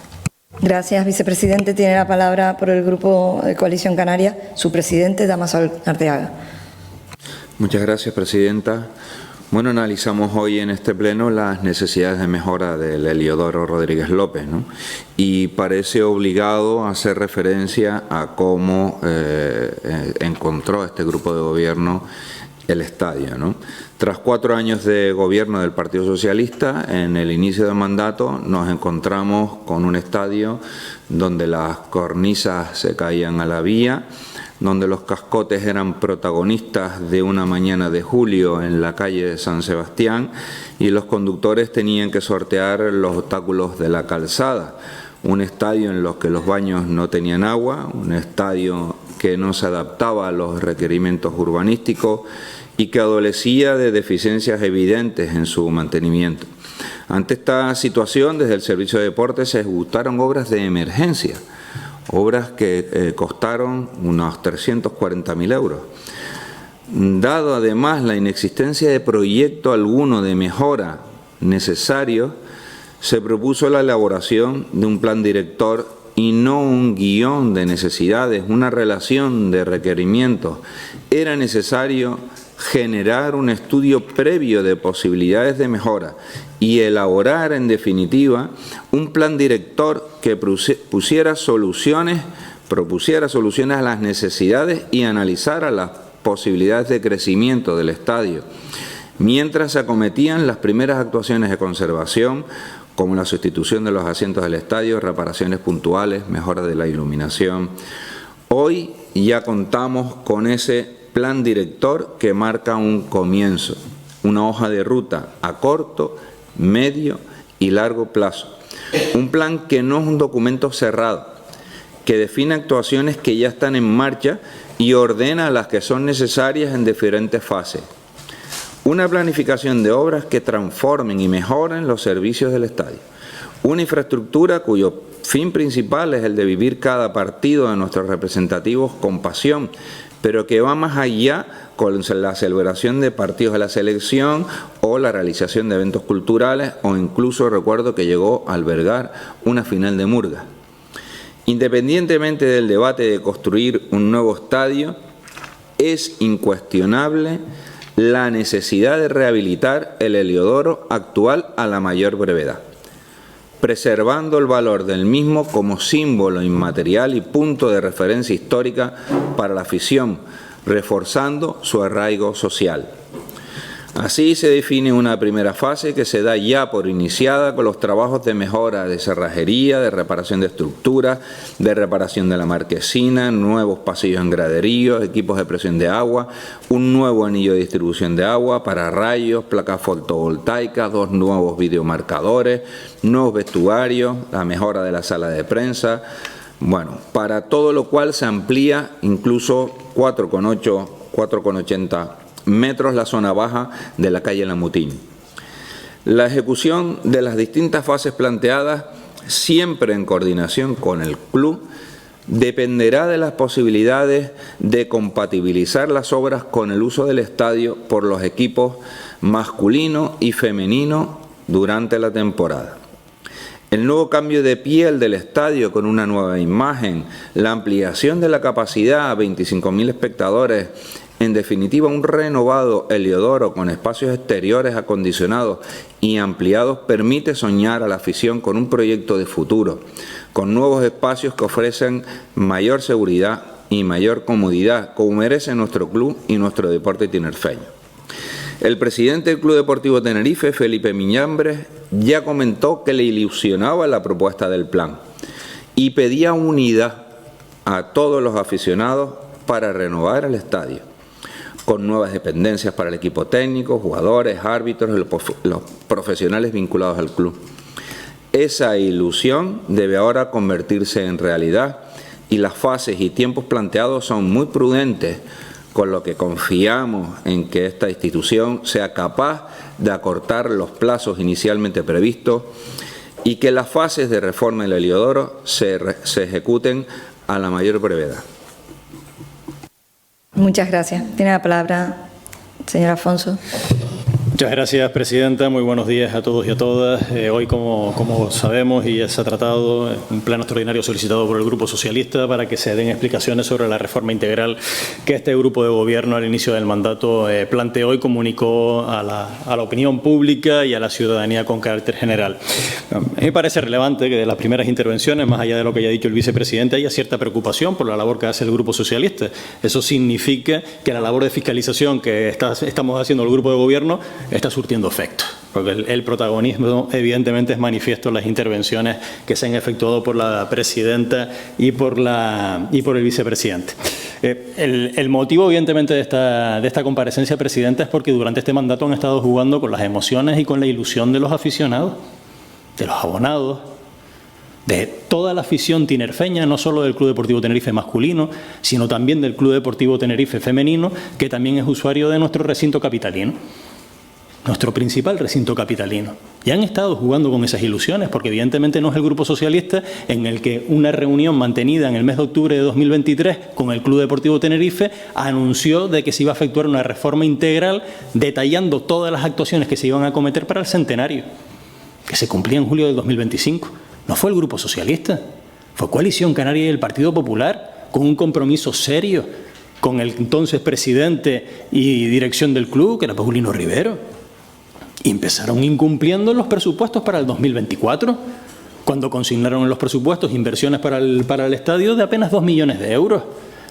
Gracias, vicepresidente. Tiene la palabra por el Grupo de Coalición Canaria su presidente, Dámaso Arteaga. Muchas gracias, presidenta. Bueno, analizamos hoy en este pleno las necesidades de mejora del Heliodoro Rodríguez López, ¿no? Y parece obligado a hacer referencia a cómo encontró este grupo de gobierno el estadio, ¿no? Tras 4 años de gobierno del Partido Socialista, en el inicio del mandato nos encontramos con un estadio donde las cornisas se caían a la vía, donde los cascotes eran protagonistas de una mañana de julio en la calle de San Sebastián y los conductores tenían que sortear los obstáculos de la calzada. Un estadio en los que los baños no tenían agua, un estadio que no se adaptaba a los requerimientos urbanísticos y que adolecía de deficiencias evidentes en su mantenimiento. Ante esta situación, desde el Servicio de Deportes se ejecutaron obras de emergencia, obras que costaron unos 340.000 euros. dado además la inexistencia de proyecto alguno de mejora necesario, se propuso la elaboración de un plan director y no un guión de necesidades, una relación de requerimientos. Era necesario generar un estudio previo de posibilidades de mejora y elaborar, en definitiva, un plan director que propusiera soluciones a las necesidades y analizara las posibilidades de crecimiento del estadio, mientras se acometían las primeras actuaciones de conservación, como la sustitución de los asientos del estadio, reparaciones puntuales, mejora de la iluminación. Hoy ya contamos con ese plan director que marca un comienzo, una hoja de ruta a corto, medio y largo plazo. Un plan que no es un documento cerrado, que define actuaciones que ya están en marcha y ordena las que son necesarias en diferentes fases. Una planificación de obras que transformen y mejoren los servicios del estadio. Una infraestructura cuyo fin principal es el de vivir cada partido de nuestros representativos con pasión, pero que va más allá con la celebración de partidos de la selección o la realización de eventos culturales, o incluso recuerdo que llegó a albergar una final de murga. Independientemente del debate de construir un nuevo estadio, es incuestionable la necesidad de rehabilitar el Heliodoro actual a la mayor brevedad, preservando el valor del mismo como símbolo inmaterial y punto de referencia histórica para la afición, reforzando su arraigo social. Así se define una primera fase que se da ya por iniciada con los trabajos de mejora de cerrajería, de reparación de estructuras, de reparación de la marquesina, nuevos pasillos en graderíos, equipos de presión de agua, un nuevo anillo de distribución de agua para rayos, placas fotovoltaicas, 2 nuevos videomarcadores, nuevos vestuarios, la mejora de la sala de prensa. Bueno, para todo lo cual se amplía incluso 4,80 metros la zona baja de la calle Lamutín. La ejecución de las distintas fases planteadas, siempre en coordinación con el club, dependerá de las posibilidades de compatibilizar las obras con el uso del estadio por los equipos masculino y femenino durante la temporada. El nuevo cambio de piel del estadio con una nueva imagen, la ampliación de la capacidad a 25.000 espectadores, en definitiva un renovado Heliodoro con espacios exteriores acondicionados y ampliados permite soñar a la afición con un proyecto de futuro, con nuevos espacios que ofrecen mayor seguridad y mayor comodidad, como merece nuestro club y nuestro deporte tinerfeño. El presidente del Club Deportivo Tenerife, Felipe Miñambres, ya comentó que le ilusionaba la propuesta del plan y pedía unidad a todos los aficionados para renovar el estadio, con nuevas dependencias para el equipo técnico, jugadores, árbitros y los profesionales vinculados al club. Esa ilusión debe ahora convertirse en realidad y las fases y tiempos planteados son muy prudentes, con lo que confiamos en que esta institución sea capaz de acortar los plazos inicialmente previstos y que las fases de reforma del Heliodoro se ejecuten a la mayor brevedad. Muchas gracias. Tiene la palabra señor Afonso. Muchas gracias, presidenta. Muy buenos días a todos y a todas. Hoy, como sabemos, y ya se ha tratado, un pleno extraordinario solicitado por el Grupo Socialista para que se den explicaciones sobre la reforma integral que este grupo de gobierno al inicio del mandato planteó y comunicó a la opinión pública y a la ciudadanía con carácter general. A mí me parece relevante que de las primeras intervenciones, más allá de lo que haya dicho el vicepresidente, haya cierta preocupación por la labor que hace el Grupo Socialista. Eso significa que la labor de fiscalización que estamos haciendo el grupo de gobierno está surtiendo efecto, porque el protagonismo evidentemente es manifiesto en las intervenciones que se han efectuado por la presidenta y por el vicepresidente. El motivo evidentemente de esta comparecencia, presidenta, es porque durante este mandato han estado jugando con las emociones y con la ilusión de los aficionados, de los abonados, de toda la afición tinerfeña, no solo del Club Deportivo Tenerife masculino, sino también del Club Deportivo Tenerife femenino, que también es usuario de nuestro recinto capitalino. nuestro principal recinto capitalino. Y han estado jugando con esas ilusiones, porque evidentemente no es el Grupo Socialista en el que una reunión mantenida en el mes de octubre de 2023 con el Club Deportivo Tenerife anunció de que se iba a efectuar una reforma integral detallando todas las actuaciones que se iban a acometer para el centenario, que se cumplía en julio del 2025. No fue el Grupo Socialista, fue Coalición Canaria y el Partido Popular, con un compromiso serio con el entonces presidente y dirección del club, que era Paulino Rivero. Y empezaron incumpliendo los presupuestos para el 2024, cuando consignaron en los presupuestos inversiones para el estadio de apenas 2 millones de euros.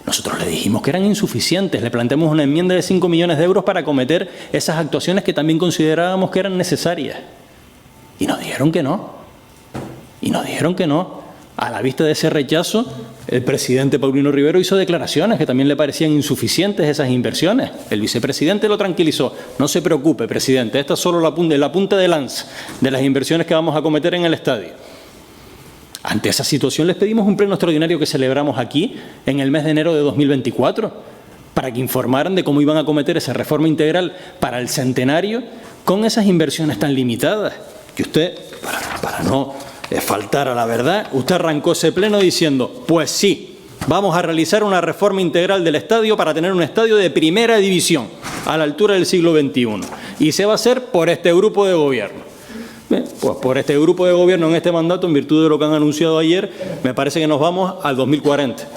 Nosotros le dijimos que eran insuficientes, le planteamos una enmienda de 5 millones de euros para acometer esas actuaciones que también considerábamos que eran necesarias. Y nos dijeron que no. Y nos dijeron que no. A la vista de ese rechazo, el presidente Paulino Rivero hizo declaraciones que también le parecían insuficientes esas inversiones. El vicepresidente lo tranquilizó. No se preocupe, presidente, esta es solo la punta de lanza de las inversiones que vamos a acometer en el estadio. Ante esa situación les pedimos un pleno extraordinario que celebramos aquí en el mes de enero de 2024 para que informaran de cómo iban a acometer esa reforma integral para el centenario con esas inversiones tan limitadas. Y usted, para no faltar a la verdad, usted arrancó ese pleno diciendo, pues sí, vamos a realizar una reforma integral del estadio para tener un estadio de primera división a la altura del siglo XXI. Y se va a hacer por este grupo de gobierno. Bien, pues por este grupo de gobierno en este mandato, en virtud de lo que han anunciado ayer, me parece que nos vamos al 2040.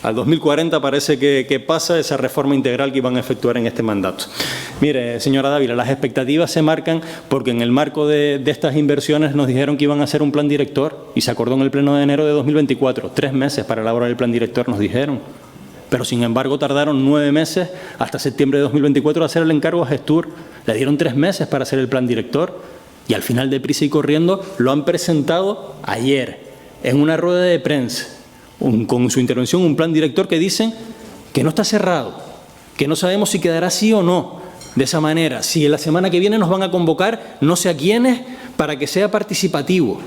Al 2040 parece que pasa esa reforma integral que iban a efectuar en este mandato. Mire, señora Dávila, las expectativas se marcan porque en el marco de estas inversiones nos dijeron que iban a hacer un plan director y se acordó en el pleno de enero de 2024. 3 meses para elaborar el plan director nos dijeron. Pero sin embargo tardaron 9 meses hasta septiembre de 2024 a hacer el encargo a Gestur. Le dieron 3 meses para hacer el plan director y al final, deprisa y corriendo, lo han presentado ayer en una rueda de prensa. Con su intervención, un plan director que dicen que no está cerrado, que no sabemos si quedará así o no. De esa manera, si la semana que viene nos van a convocar, no sé a quiénes, para que sea participativo.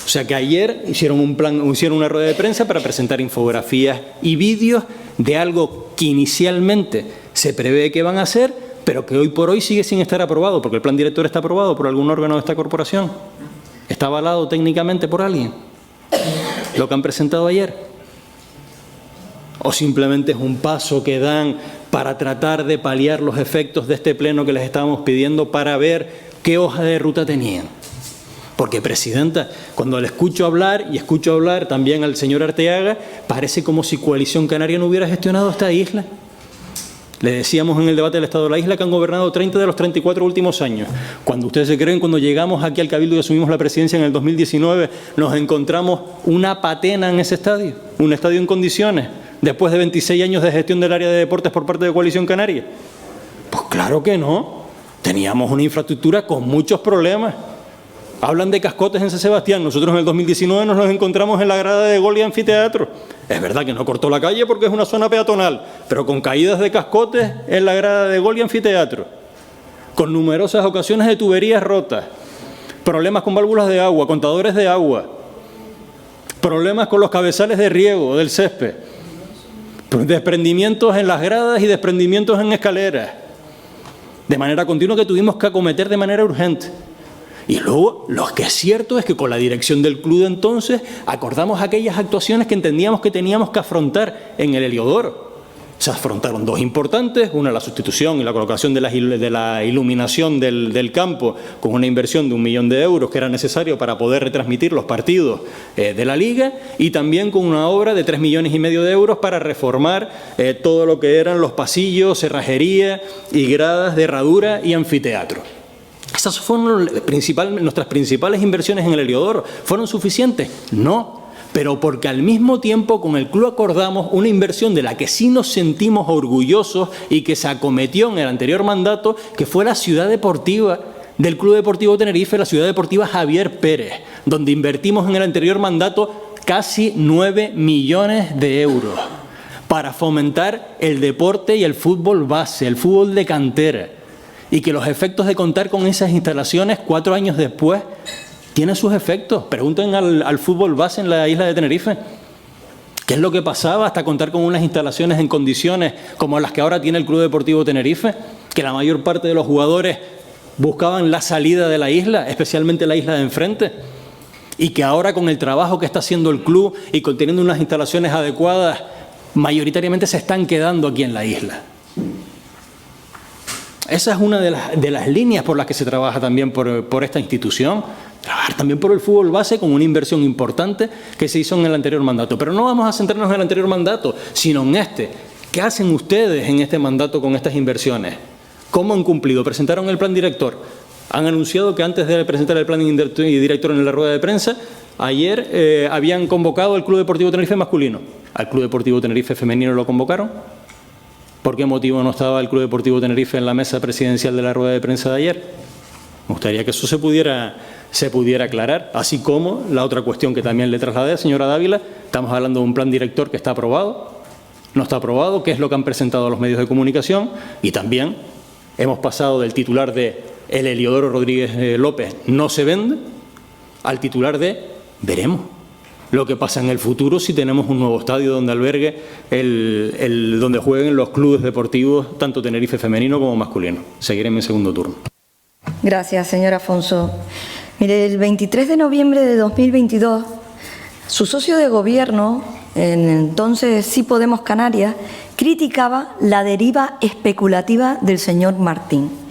O sea que ayer hicieron una rueda de prensa para presentar infografías y vídeos de algo que inicialmente se prevé que van a hacer, pero que hoy por hoy sigue sin estar aprobado, porque el plan director está aprobado por algún órgano de esta corporación. Está avalado técnicamente por alguien. Lo que han presentado ayer, o simplemente es un paso que dan para tratar de paliar los efectos de este pleno que les estábamos pidiendo para ver qué hoja de ruta tenían. Porque, presidenta, cuando le escucho hablar y escucho hablar también al señor Arteaga, parece como si Coalición Canaria no hubiera gestionado esta isla. Le decíamos en el debate del Estado de la isla que han gobernado 30 de los 34 últimos años. Cuando ustedes se creen, cuando llegamos aquí al Cabildo y asumimos la presidencia en el 2019, nos encontramos una patena en ese estadio, un estadio en condiciones, después de 26 años de gestión del área de deportes por parte de Coalición Canaria. Pues claro que no. Teníamos una infraestructura con muchos problemas. Hablan de cascotes en San Sebastián. Nosotros en el 2019 nos encontramos en la grada de gol y anfiteatro. Es verdad que no cortó la calle porque es una zona peatonal, pero con caídas de cascotes en la grada de gol y anfiteatro, con numerosas ocasiones de tuberías rotas, problemas con válvulas de agua, contadores de agua, problemas con los cabezales de riego del césped, desprendimientos en las gradas y desprendimientos en escaleras, de manera continua que tuvimos que acometer de manera urgente. Y luego, lo que es cierto es que con la dirección del club de entonces acordamos aquellas actuaciones que entendíamos que teníamos que afrontar en el Heliodoro. Se afrontaron 2 importantes, una la sustitución y la colocación de la iluminación del campo con una inversión de 1 millón de euros que era necesario para poder retransmitir los partidos de la Liga, y también con una obra de 3,5 millones de euros para reformar todo lo que eran los pasillos, cerrajería y gradas de herradura y anfiteatro. Esas fueron nuestras principales inversiones en el Heliodoro. ¿Fueron suficientes? No, pero porque al mismo tiempo con el club acordamos una inversión de la que sí nos sentimos orgullosos y que se acometió en el anterior mandato, que fue la ciudad deportiva del Club Deportivo Tenerife, la ciudad deportiva Javier Pérez, donde invertimos en el anterior mandato casi 9 millones de euros para fomentar el deporte y el fútbol base, el fútbol de cantera. Y que los efectos de contar con esas instalaciones 4 años después tienen sus efectos. Pregunten al fútbol base en la isla de Tenerife. ¿Qué es lo que pasaba hasta contar con unas instalaciones en condiciones como las que ahora tiene el Club Deportivo Tenerife? Que la mayor parte de los jugadores buscaban la salida de la isla, especialmente la isla de enfrente, y que ahora con el trabajo que está haciendo el club y teniendo unas instalaciones adecuadas, mayoritariamente se están quedando aquí en la isla. Esa es una de las líneas por las que se trabaja también por esta institución. Trabajar también por el fútbol base con una inversión importante que se hizo en el anterior mandato. Pero no vamos a centrarnos en el anterior mandato, sino en este. ¿Qué hacen ustedes en este mandato con estas inversiones? ¿Cómo han cumplido? ¿Presentaron el plan director? Han anunciado que antes de presentar el plan director en la rueda de prensa, ayer habían convocado al Club Deportivo Tenerife masculino. ¿Al Club Deportivo Tenerife femenino lo convocaron? ¿Por qué motivo no estaba el Club Deportivo Tenerife en la mesa presidencial de la rueda de prensa de ayer? Me gustaría que eso se pudiera aclarar, así como la otra cuestión que también le trasladé, señora Dávila. Estamos hablando de un plan director que está aprobado, no está aprobado, qué es lo que han presentado los medios de comunicación, y también hemos pasado del titular de el Heliodoro Rodríguez López no se vende al titular de veremos lo que pasa en el futuro si tenemos un nuevo estadio donde albergue donde jueguen los clubes deportivos, tanto Tenerife femenino como masculino. Seguiré en mi segundo turno. Gracias, señor Afonso. Mire, el 23 de noviembre de 2022, su socio de gobierno, en entonces Sí Podemos Canarias, criticaba la deriva especulativa del señor Martín.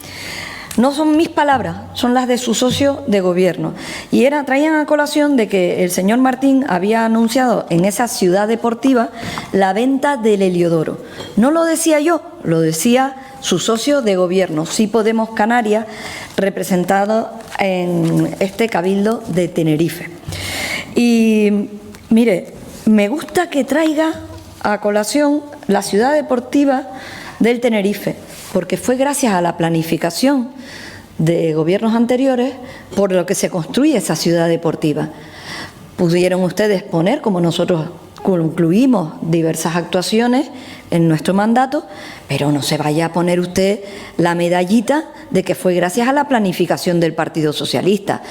No son mis palabras, son las de su socio de gobierno. Y traían a colación de que el señor Martín había anunciado en esa ciudad deportiva la venta del Heliodoro. No lo decía yo, lo decía su socio de gobierno, Sí Podemos Canarias, representado en este cabildo de Tenerife. Y mire, me gusta que traiga a colación la ciudad deportiva del Tenerife, porque fue gracias a la planificación de gobiernos anteriores por lo que se construye esa ciudad deportiva. Pudieron ustedes poner, como nosotros concluimos, diversas actuaciones en nuestro mandato, pero no se vaya a poner usted la medallita de que fue gracias a la planificación del Partido Socialista.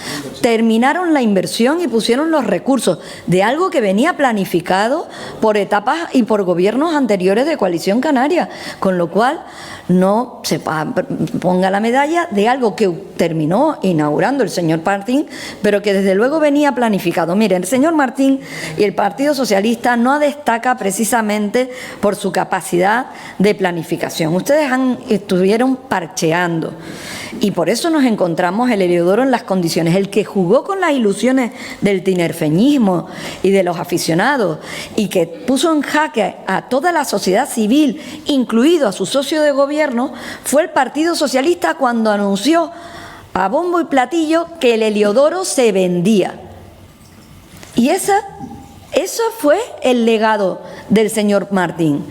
Terminaron la inversión y pusieron los recursos de algo que venía planificado por etapas y por gobiernos anteriores de Coalición Canaria, con lo cual no se ponga la medalla de algo que terminó inaugurando el señor Martín, pero que desde luego venía planificado. Miren, el señor Martín y el Partido Socialista no destaca precisamente por su capacidad de planificación. Ustedes estuvieron parcheando y por eso nos encontramos el Heliodoro en las condiciones. El que jugó con las ilusiones del tinerfeñismo y de los aficionados y que puso en jaque a toda la sociedad civil, incluido a su socio de gobierno, fue el Partido Socialista cuando anunció a bombo y platillo que el Heliodoro se vendía. Y eso fue el legado del señor Martín.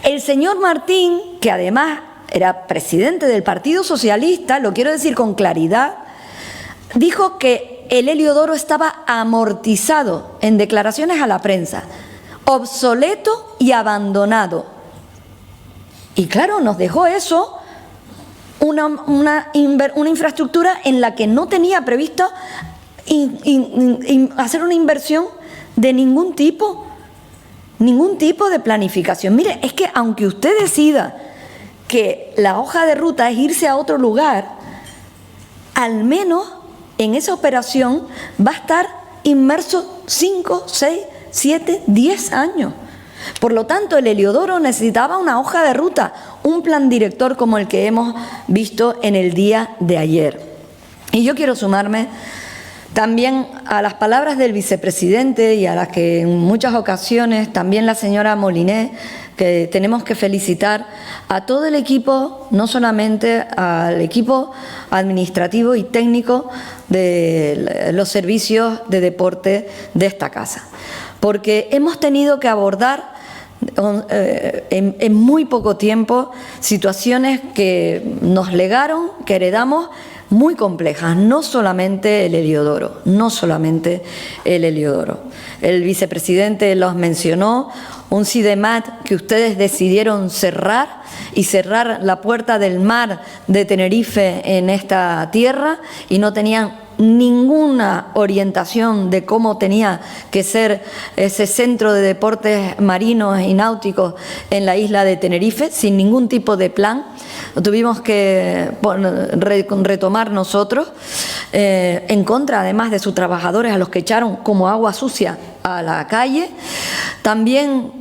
El señor Martín, que además era presidente del Partido Socialista, lo quiero decir con claridad, dijo que el Heliodoro estaba amortizado en declaraciones a la prensa, obsoleto y abandonado. Y claro, nos dejó eso, una infraestructura en la que no tenía previsto hacer una inversión de ningún tipo de planificación. Mire, es que aunque usted decida que la hoja de ruta es irse a otro lugar, al menos en esa operación va a estar inmerso 5, 6, 7, 10 años. Por lo tanto, el Heliodoro necesitaba una hoja de ruta, un plan director como el que hemos visto en el día de ayer. Y yo quiero sumarme también a las palabras del vicepresidente y a las que en muchas ocasiones también la señora Moliné, que tenemos que felicitar a todo el equipo, no solamente al equipo administrativo y técnico de los servicios de deporte de esta casa, porque hemos tenido que abordar en muy poco tiempo situaciones que nos legaron, que heredamos, muy complejas, no solamente el Heliodoro, El vicepresidente los mencionó, un CIDEMAT que ustedes decidieron cerrar y cerrar la puerta del mar de Tenerife en esta tierra y no tenían ninguna orientación de cómo tenía que ser ese centro de deportes marinos y náuticos en la isla de Tenerife, sin ningún tipo de plan. Lo tuvimos que retomar nosotros, en contra además de sus trabajadores, a los que echaron como agua sucia a la calle. También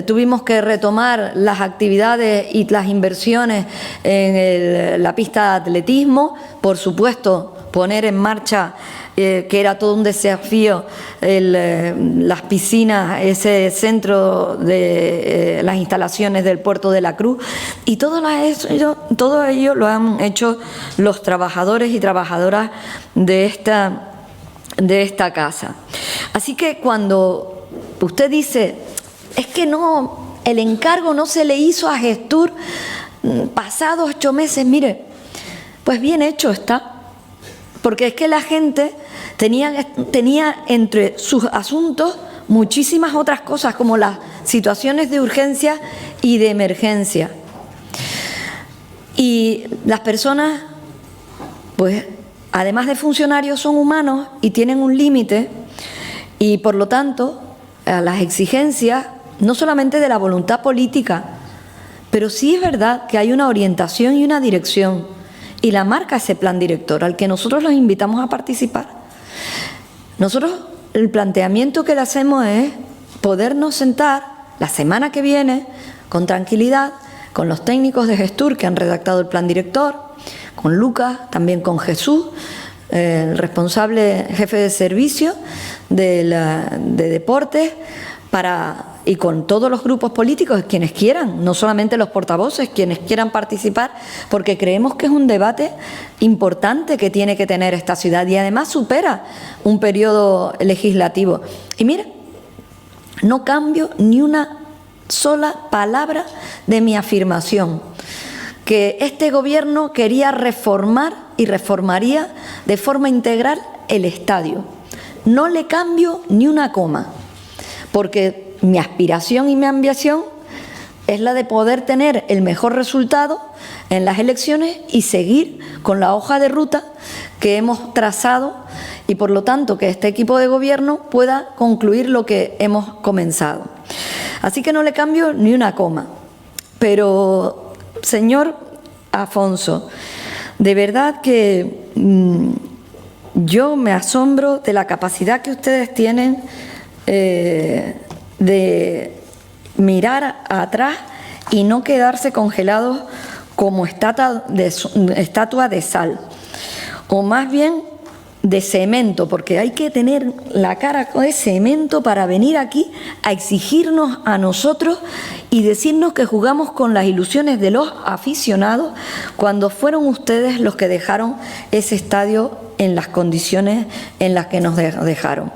tuvimos que retomar las actividades y las inversiones en la pista de atletismo, por supuesto poner en marcha, que era todo un desafío, las piscinas, ese centro de las instalaciones del Puerto de la Cruz, y todo ello lo han hecho los trabajadores y trabajadoras de esta casa. Así que cuando usted dice, es que no, el encargo no se le hizo a Gestur pasados 8 meses, mire, pues bien hecho está. Porque es que la gente tenía entre sus asuntos muchísimas otras cosas, como las situaciones de urgencia y de emergencia. Y las personas, pues, además de funcionarios, son humanos y tienen un límite, y por lo tanto, a las exigencias, no solamente de la voluntad política, pero sí es verdad que hay una orientación y una dirección, y la marca ese plan director al que nosotros los invitamos a participar. Nosotros, el planteamiento que le hacemos es podernos sentar la semana que viene con tranquilidad con los técnicos de Gestur que han redactado el plan director, con Lucas, también con Jesús, el responsable jefe de servicio de deportes, y con todos los grupos políticos, quienes quieran, no solamente los portavoces, quienes quieran participar, porque creemos que es un debate importante que tiene que tener esta ciudad, y además supera un periodo legislativo. Y mire, no cambio ni una sola palabra de mi afirmación, que este gobierno quería reformar y reformaría de forma integral el estadio. No le cambio ni una coma, porque mi aspiración y mi ambición es la de poder tener el mejor resultado en las elecciones y seguir con la hoja de ruta que hemos trazado, y por lo tanto que este equipo de gobierno pueda concluir lo que hemos comenzado. Así que no le cambio ni una coma. Pero, señor Afonso, de verdad que yo me asombro de la capacidad que ustedes tienen de mirar atrás y no quedarse congelados como estatua de sal, o más bien de cemento, porque hay que tener la cara de cemento para venir aquí a exigirnos a nosotros y decirnos que jugamos con las ilusiones de los aficionados, cuando fueron ustedes los que dejaron ese estadio en las condiciones en las que nos dejaron.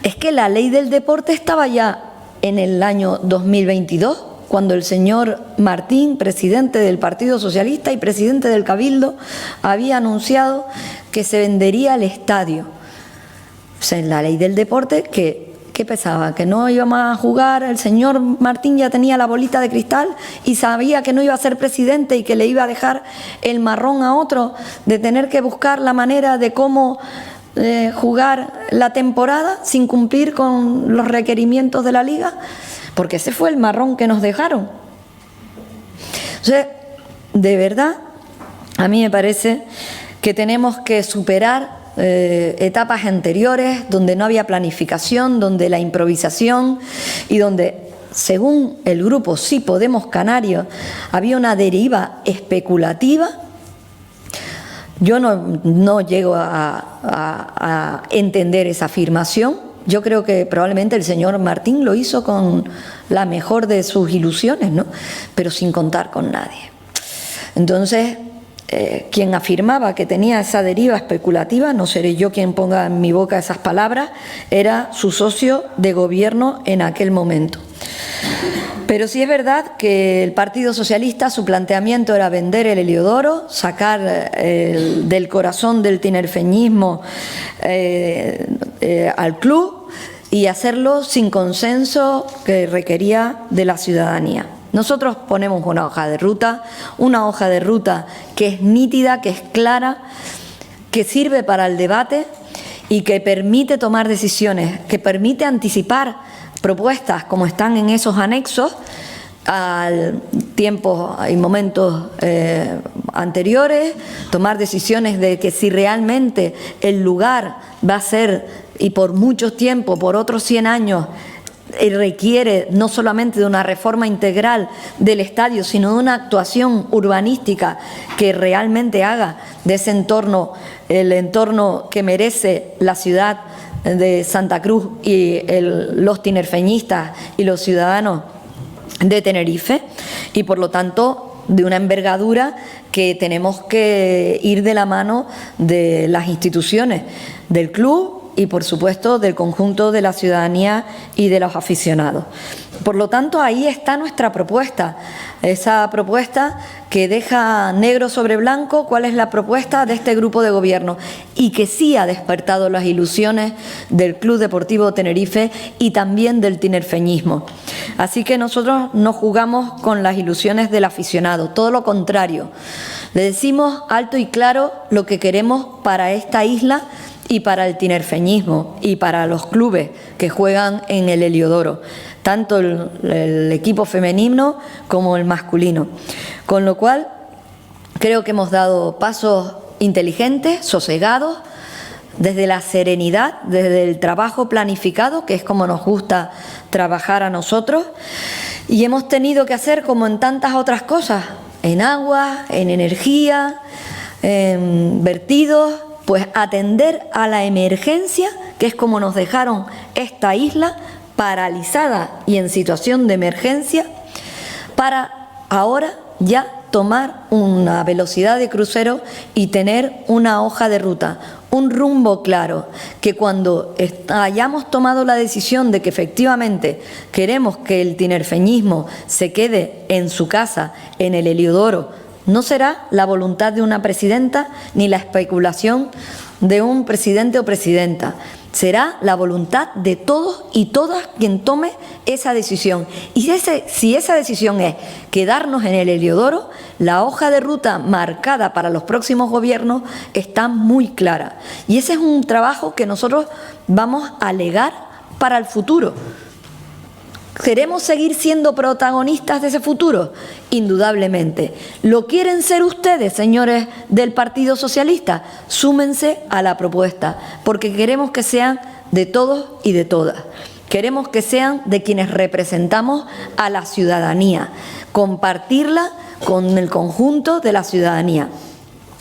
Es que la ley del deporte estaba ya en el año 2022, cuando el señor Martín, presidente del Partido Socialista y presidente del Cabildo, había anunciado que se vendería el estadio. O sea, en la ley del deporte, ¿qué pensaba? ¿Que no íbamos a jugar? El señor Martín ya tenía la bolita de cristal y sabía que no iba a ser presidente y que le iba a dejar el marrón a otro, de tener que buscar la manera de cómo jugar la temporada sin cumplir con los requerimientos de la liga, porque ese fue el marrón que nos dejaron. O sea, de verdad, a mí me parece que tenemos que superar etapas anteriores donde no había planificación, donde la improvisación y donde, según el grupo Sí Podemos Canarios, había una deriva especulativa. Yo no llego a entender esa afirmación. Yo creo que probablemente el señor Martín lo hizo con la mejor de sus ilusiones, ¿no? Pero sin contar con nadie. Entonces, quien afirmaba que tenía esa deriva especulativa, no seré yo quien ponga en mi boca esas palabras, era su socio de gobierno en aquel momento. Pero sí es verdad que el Partido Socialista, su planteamiento era vender el Heliodoro, sacar del corazón del tinerfeñismo al club y hacerlo sin consenso que requería de la ciudadanía. Nosotros ponemos una hoja de ruta que es nítida, que es clara, que sirve para el debate y que permite tomar decisiones, que permite anticipar propuestas como están en esos anexos al tiempo y momentos anteriores, tomar decisiones de que si realmente el lugar va a ser, y por mucho tiempo, por otros 100 años, requiere no solamente de una reforma integral del estadio, sino de una actuación urbanística que realmente haga de ese entorno el entorno que merece la ciudad de Santa Cruz y los tinerfeñistas y los ciudadanos de Tenerife, y por lo tanto de una envergadura que tenemos que ir de la mano de las instituciones, del club y por supuesto del conjunto de la ciudadanía y de los aficionados. Por lo tanto, ahí está nuestra propuesta, esa propuesta que deja negro sobre blanco cuál es la propuesta de este grupo de gobierno y que sí ha despertado las ilusiones del Club Deportivo Tenerife y también del tinerfeñismo. Así que nosotros no jugamos con las ilusiones del aficionado, todo lo contrario. Le decimos alto y claro lo que queremos para esta isla y para el tinerfeñismo y para los clubes que juegan en el Heliodoro, tanto el equipo femenino como el masculino. Con lo cual, creo que hemos dado pasos inteligentes, sosegados, desde la serenidad, desde el trabajo planificado, que es como nos gusta trabajar a nosotros, y hemos tenido que hacer como en tantas otras cosas, en agua, en energía, en vertidos, pues atender a la emergencia, que es como nos dejaron esta isla paralizada y en situación de emergencia, para ahora ya tomar una velocidad de crucero y tener una hoja de ruta, un rumbo claro, que cuando hayamos tomado la decisión de que efectivamente queremos que el tinerfeñismo se quede en su casa, en el Heliodoro, no será la voluntad de una presidenta ni la especulación de un presidente o presidenta. Será la voluntad de todos y todas quien tome esa decisión. Y si esa decisión es quedarnos en el Heliodoro, la hoja de ruta marcada para los próximos gobiernos está muy clara. Y ese es un trabajo que nosotros vamos a legar para el futuro. ¿Queremos seguir siendo protagonistas de ese futuro? Indudablemente. ¿Lo quieren ser ustedes, señores del Partido Socialista? Súmense a la propuesta, porque queremos que sean de todos y de todas. Queremos que sean de quienes representamos a la ciudadanía, compartirla con el conjunto de la ciudadanía.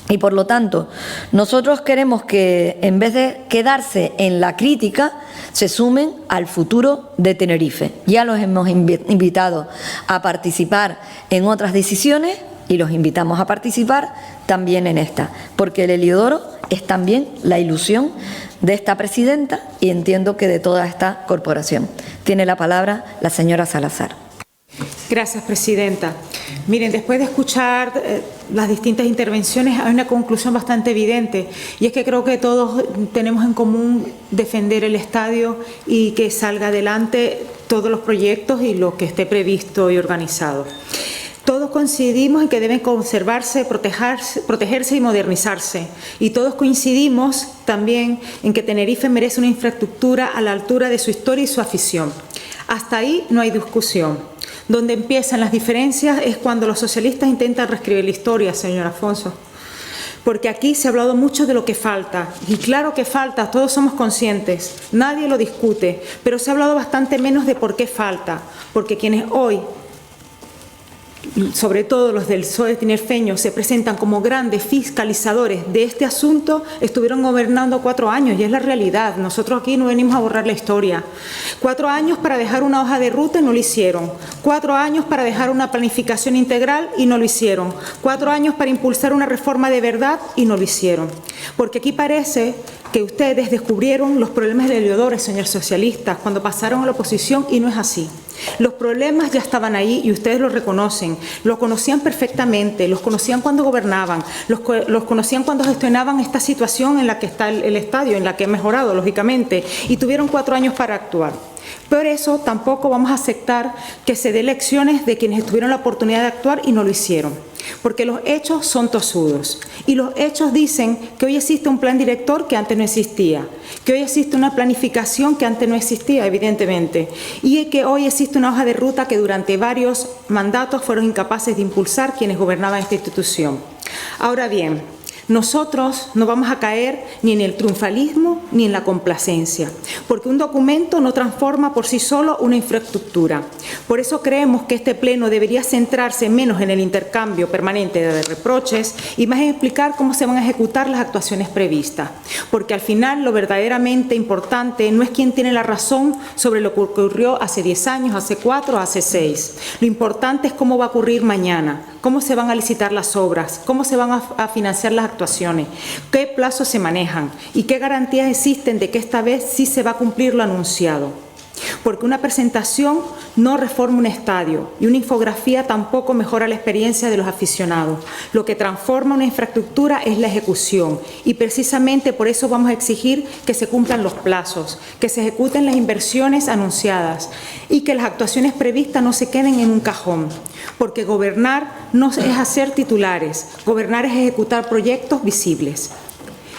Y por lo tanto, nosotros queremos que en vez de quedarse en la crítica, se sumen al futuro de Tenerife. Ya los hemos invitado a participar en otras decisiones y los invitamos a participar también en esta, porque el Heliodoro es también la ilusión de esta presidenta y entiendo que de toda esta corporación. Tiene la palabra la señora Salazar. Gracias, presidenta. Miren, después de escuchar las distintas intervenciones hay una conclusión bastante evidente y es que creo que todos tenemos en común defender el estadio y que salga adelante todos los proyectos y lo que esté previsto y organizado. Todos coincidimos en que deben conservarse, protegerse y modernizarse. Y todos coincidimos también en que Tenerife merece una infraestructura a la altura de su historia y su afición. Hasta ahí no hay discusión. Donde empiezan las diferencias es cuando los socialistas intentan reescribir la historia, señor Afonso. Porque aquí se ha hablado mucho de lo que falta. Y claro que falta, todos somos conscientes, nadie lo discute. Pero se ha hablado bastante menos de por qué falta. Porque quienes hoy, sobre todo los del PSOE tinerfeño, se presentan como grandes fiscalizadores de este asunto, estuvieron gobernando 4 años y es la realidad. Nosotros aquí no venimos a borrar la historia. 4 años para dejar una hoja de ruta y no lo hicieron. 4 años para dejar una planificación integral y no lo hicieron. 4 años para impulsar una reforma de verdad y no lo hicieron. Porque aquí parece que ustedes descubrieron los problemas del Heliodoro, señores socialistas, cuando pasaron a la oposición y no es así. Los problemas ya estaban ahí y ustedes los reconocen, los conocían perfectamente, los conocían cuando gobernaban, los conocían cuando gestionaban esta situación en la que está el estadio, en la que ha mejorado, lógicamente, y tuvieron 4 años para actuar. Por eso tampoco vamos a aceptar que se dé lecciones de quienes tuvieron la oportunidad de actuar y no lo hicieron. porque los hechos son tozudos y los hechos dicen que hoy existe un plan director que antes no existía, que hoy existe una planificación que antes no existía, evidentemente, y que hoy existe una hoja de ruta que durante varios mandatos fueron incapaces de impulsar quienes gobernaban esta institución. Ahora bien, nosotros no vamos a caer ni en el triunfalismo ni en la complacencia, porque un documento no transforma por sí solo una infraestructura. Por eso creemos que este pleno debería centrarse menos en el intercambio permanente de reproches y más en explicar cómo se van a ejecutar las actuaciones previstas, porque al final lo verdaderamente importante no es quién tiene la razón sobre lo que ocurrió hace 10 años, hace 4 o hace 6. Lo importante es cómo va a ocurrir mañana, cómo se van a licitar las obras, cómo se van a financiar las actuaciones, qué plazos se manejan y qué garantías existen de que esta vez sí se va a cumplir lo anunciado. Porque una presentación no reforma un estadio y una infografía tampoco mejora la experiencia de los aficionados. Lo que transforma una infraestructura es la ejecución y precisamente por eso vamos a exigir que se cumplan los plazos, que se ejecuten las inversiones anunciadas y que las actuaciones previstas no se queden en un cajón. Porque gobernar no es hacer titulares, gobernar es ejecutar proyectos visibles.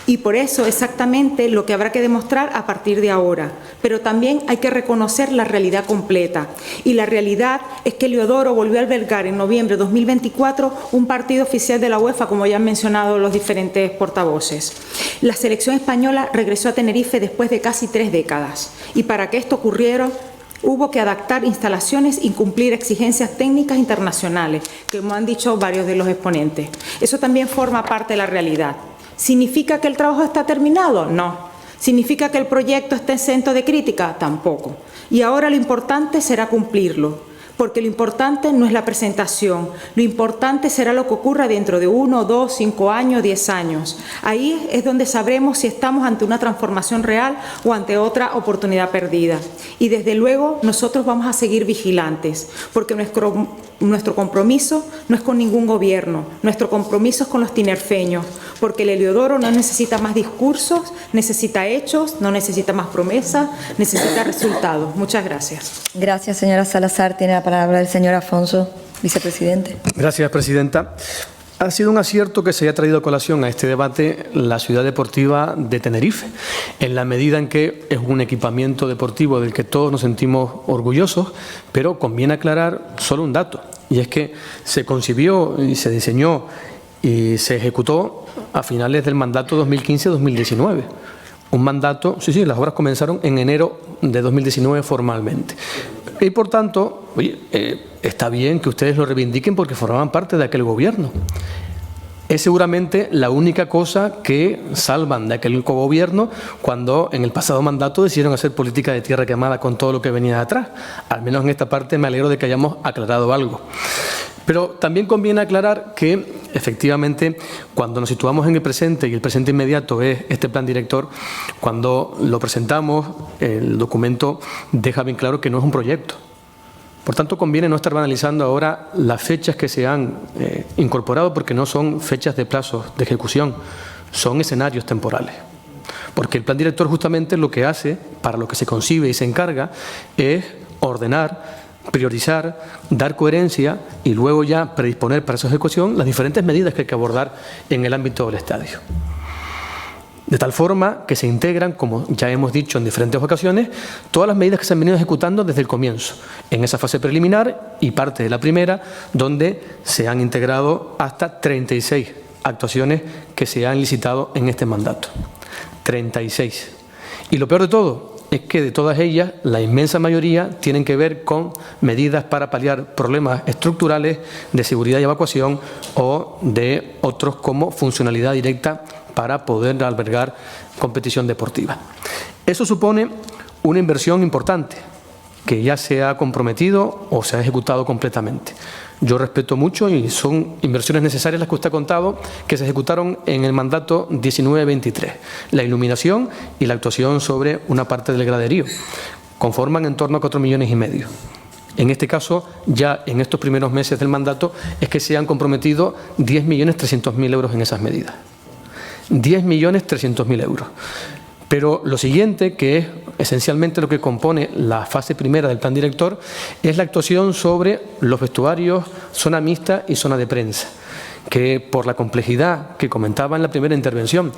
Y por eso exactamente lo que habrá que demostrar a partir de ahora. Pero también hay que reconocer la realidad completa. Y la realidad es que Heliodoro volvió a albergar en noviembre de 2024 un partido oficial de la UEFA, como ya han mencionado los diferentes portavoces. La selección española regresó a Tenerife después de casi 3 décadas. Y para que esto ocurriera, hubo que adaptar instalaciones y cumplir exigencias técnicas internacionales, como han dicho varios de los exponentes. Eso también forma parte de la realidad. ¿Significa que el trabajo está terminado? No. ¿Significa que el proyecto está exento de crítica? Tampoco. Y ahora lo importante será cumplirlo, porque lo importante no es la presentación, lo importante será lo que ocurra dentro de 1, 2, 5 años, 10 años. Ahí es donde sabremos si estamos ante una transformación real o ante otra oportunidad perdida. Y desde luego nosotros vamos a seguir vigilantes, porque nuestro compromiso no es con ningún gobierno, nuestro compromiso es con los tinerfeños, porque el Heliodoro no necesita más discursos, necesita hechos, no necesita más promesas, necesita resultados. Muchas gracias. Gracias, señora Salazar. Tiene la palabra el señor Afonso, vicepresidente. Gracias, presidenta. Ha sido un acierto que se haya traído a colación a este debate la ciudad deportiva de Tenerife, en la medida en que es un equipamiento deportivo del que todos nos sentimos orgullosos, pero conviene aclarar solo un dato, y es que se concibió y se diseñó y se ejecutó a finales del mandato 2015-2019. Un mandato, sí, las obras comenzaron en enero de 2019 formalmente. Y por tanto, oye, está bien que ustedes lo reivindiquen porque formaban parte de aquel gobierno. Es seguramente la única cosa que salvan de aquel gobierno cuando en el pasado mandato decidieron hacer política de tierra quemada con todo lo que venía de atrás. Al menos en esta parte me alegro de que hayamos aclarado algo. Pero también conviene aclarar que, efectivamente, cuando nos situamos en el presente, y el presente inmediato es este plan director, cuando lo presentamos, el documento deja bien claro que no es un proyecto. Por tanto, conviene no estar banalizando ahora las fechas que se han incorporado, porque no son fechas de plazos de ejecución, son escenarios temporales. Porque el plan director justamente lo que hace, para lo que se concibe y se encarga, es ordenar, priorizar, dar coherencia y luego ya predisponer para su ejecución las diferentes medidas que hay que abordar en el ámbito del estadio. De tal forma que se integran, como ya hemos dicho en diferentes ocasiones, todas las medidas que se han venido ejecutando desde el comienzo, en esa fase preliminar y parte de la primera, donde se han integrado hasta 36 actuaciones que se han licitado en este mandato. 36. Y lo peor de todo es que de todas ellas, la inmensa mayoría tienen que ver con medidas para paliar problemas estructurales de seguridad y evacuación o de otros como funcionalidad directa para poder albergar competición deportiva. Eso supone una inversión importante que ya se ha comprometido o se ha ejecutado completamente. Yo respeto mucho y son inversiones necesarias las que usted ha contado que se ejecutaron en el mandato 19-23. La iluminación y la actuación sobre una parte del graderío conforman en torno a 4,5 millones. En este caso, ya en estos primeros meses del mandato, es que se han comprometido 10.300.000 euros en esas medidas. 10.300.000 euros. Pero lo siguiente, que es esencialmente lo que compone la fase primera del plan director, es la actuación sobre los vestuarios, zona mixta y zona de prensa. que por la complejidad que comentaba en la primera intervención,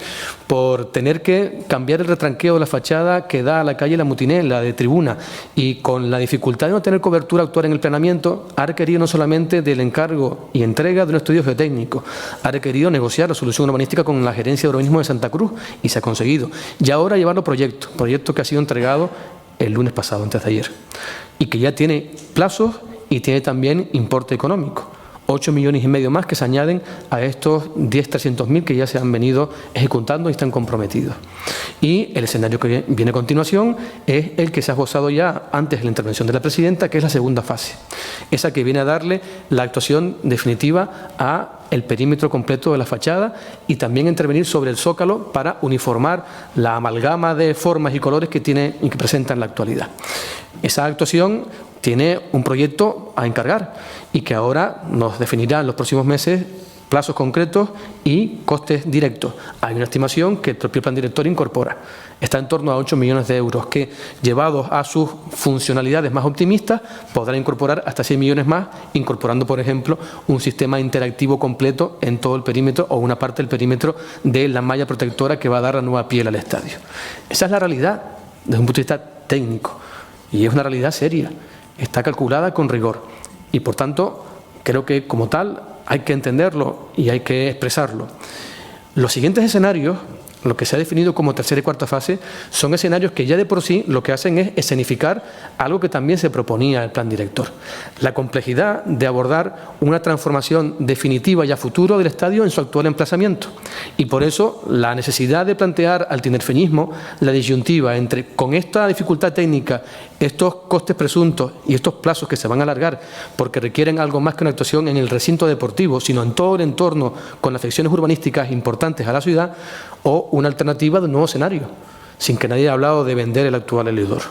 por tener que cambiar el retranqueo de la fachada que da a la calle La Mutiné, la de Tribuna, y con la dificultad de no tener cobertura actual en el planeamiento, ha requerido no solamente del encargo y entrega de un estudio geotécnico, ha requerido negociar la solución urbanística con la Gerencia de Urbanismo de Santa Cruz, y se ha conseguido. Y ahora llevarlo proyecto que ha sido entregado el lunes pasado, antes de ayer, y que ya tiene plazos y tiene también importe económico. 8,5 millones más que se añaden a estos 10.300.000 que ya se han venido ejecutando y están comprometidos. Y el escenario que viene a continuación es el que se ha esbozado ya antes de la intervención de la presidenta, que es la segunda fase, esa que viene a darle la actuación definitiva a el perímetro completo de la fachada y también intervenir sobre el zócalo para uniformar la amalgama de formas y colores que tiene y que presenta en la actualidad. Esa actuación tiene un proyecto a encargar y que ahora nos definirá en los próximos meses plazos concretos y costes directos. Hay una estimación que el propio plan director incorpora. Está en torno a 8 millones de euros que, llevados a sus funcionalidades más optimistas, podrán incorporar hasta 6 millones más, incorporando, por ejemplo, un sistema interactivo completo en todo el perímetro o una parte del perímetro de la malla protectora que va a dar la nueva piel al estadio. Esa es la realidad desde un punto de vista técnico y es una realidad seria. Está calculada con rigor y, por tanto, creo que como tal hay que entenderlo y hay que expresarlo. Los siguientes escenarios, lo que se ha definido como tercera y cuarta fase, son escenarios que ya de por sí lo que hacen es escenificar algo que también se proponía el plan director. La complejidad de abordar una transformación definitiva y a futuro del estadio en su actual emplazamiento. Y por eso la necesidad de plantear al tinerfeñismo la disyuntiva entre, con esta dificultad técnica, estos costes presuntos y estos plazos que se van a alargar porque requieren algo más que una actuación en el recinto deportivo, sino en todo el entorno con afecciones urbanísticas importantes a la ciudad, o una alternativa de un nuevo escenario, sin que nadie haya hablado de vender el actual heliodoro.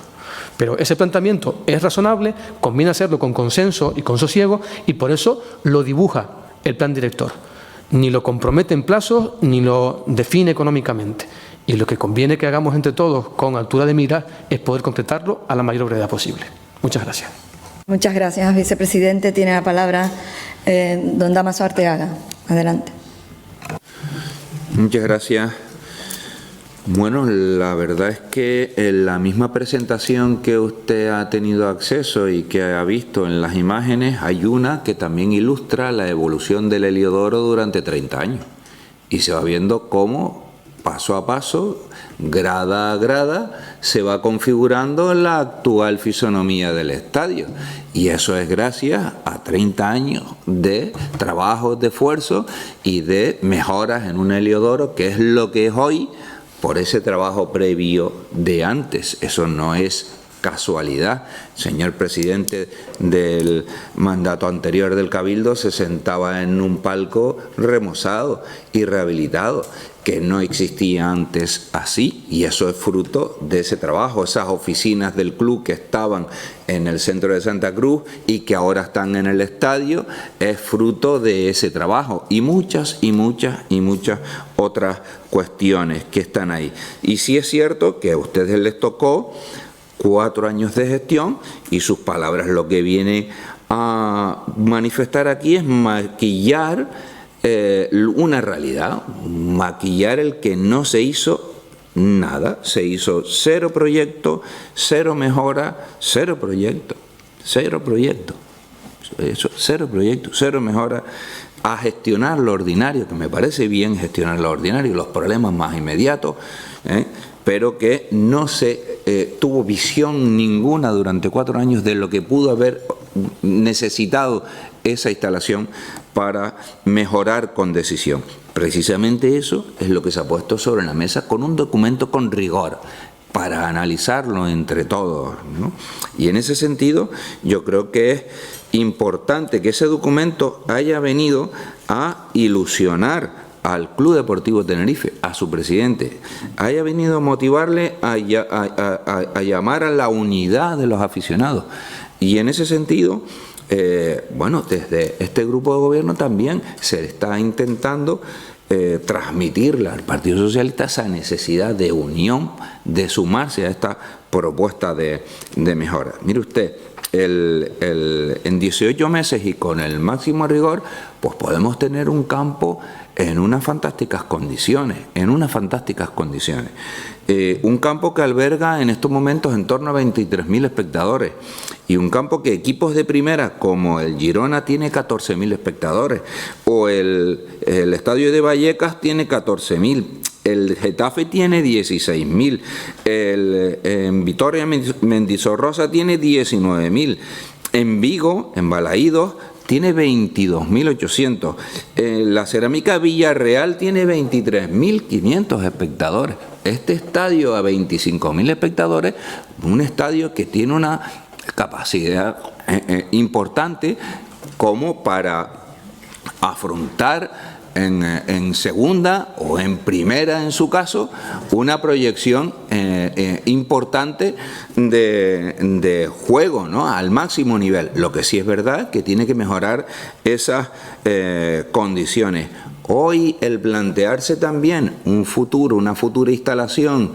Pero ese planteamiento es razonable, conviene hacerlo con consenso y con sosiego, y por eso lo dibuja el plan director. Ni lo compromete en plazos, ni lo define económicamente. Y lo que conviene que hagamos entre todos con altura de mira es poder concretarlo a la mayor brevedad posible. Muchas gracias. Muchas gracias, vicepresidente. Tiene la palabra don Dámaso Arteaga. Adelante. Muchas gracias. Bueno, la verdad es que en la misma presentación que usted ha tenido acceso y que ha visto en las imágenes, hay una que también ilustra la evolución del heliodoro durante 30 años. Y se va viendo cómo, paso a paso, grada a grada, se va configurando la actual fisonomía del estadio. Y eso es gracias a 30 años de trabajo, de esfuerzo y de mejoras en un heliodoro, que es lo que es hoy por ese trabajo previo de antes. Eso no es casualidad. El señor presidente del mandato anterior del Cabildo se sentaba en un palco remozado y rehabilitado, que no existía antes así, y eso es fruto de ese trabajo. Esas oficinas del club que estaban en el centro de Santa Cruz y que ahora están en el estadio, es fruto de ese trabajo, y muchas otras cuestiones que están ahí. Y sí es cierto que a ustedes les tocó 4 años de gestión, y sus palabras lo que vienen a manifestar aquí es maquillar una realidad, maquillar el que no se hizo nada. Se hizo 0 proyecto, 0 mejora, 0 proyecto, 0 proyecto, 0 mejora, a gestionar lo ordinario, que me parece bien gestionar lo ordinario, los problemas más inmediatos, pero que no se tuvo visión ninguna durante 4 años de lo que pudo haber necesitado esa instalación para mejorar con decisión. Precisamente eso es lo que se ha puesto sobre la mesa con un documento con rigor para analizarlo entre todos, ¿no? Y en ese sentido yo creo que es importante que ese documento haya venido a ilusionar al Club Deportivo Tenerife, a su presidente, haya venido a motivarle a llamar a la unidad de los aficionados. Y en ese sentido, bueno, desde este grupo de gobierno también se está intentando transmitirle al Partido Socialista esa necesidad de unión, de sumarse a esta propuesta de mejora. Mire usted, en 18 meses y con el máximo rigor, pues podemos tener un campo en unas fantásticas condiciones, un campo que alberga en estos momentos en torno a 23.000 espectadores y un campo que equipos de primera como el Girona tiene 14.000 espectadores o el estadio de Vallecas tiene 14.000. El Getafe tiene 16.000, en Vitoria Mendizorroza tiene 19.000, en Vigo, en Balaídos, tiene 22.800, la Cerámica Villarreal tiene 23.500 espectadores. Este estadio a 25.000 espectadores, un estadio que tiene una capacidad importante como para afrontar en segunda o en primera, en su caso, una proyección importante de juego, ¿no?, al máximo nivel. Lo que sí es verdad que tiene que mejorar esas condiciones. Hoy el plantearse también un futuro, una futura instalación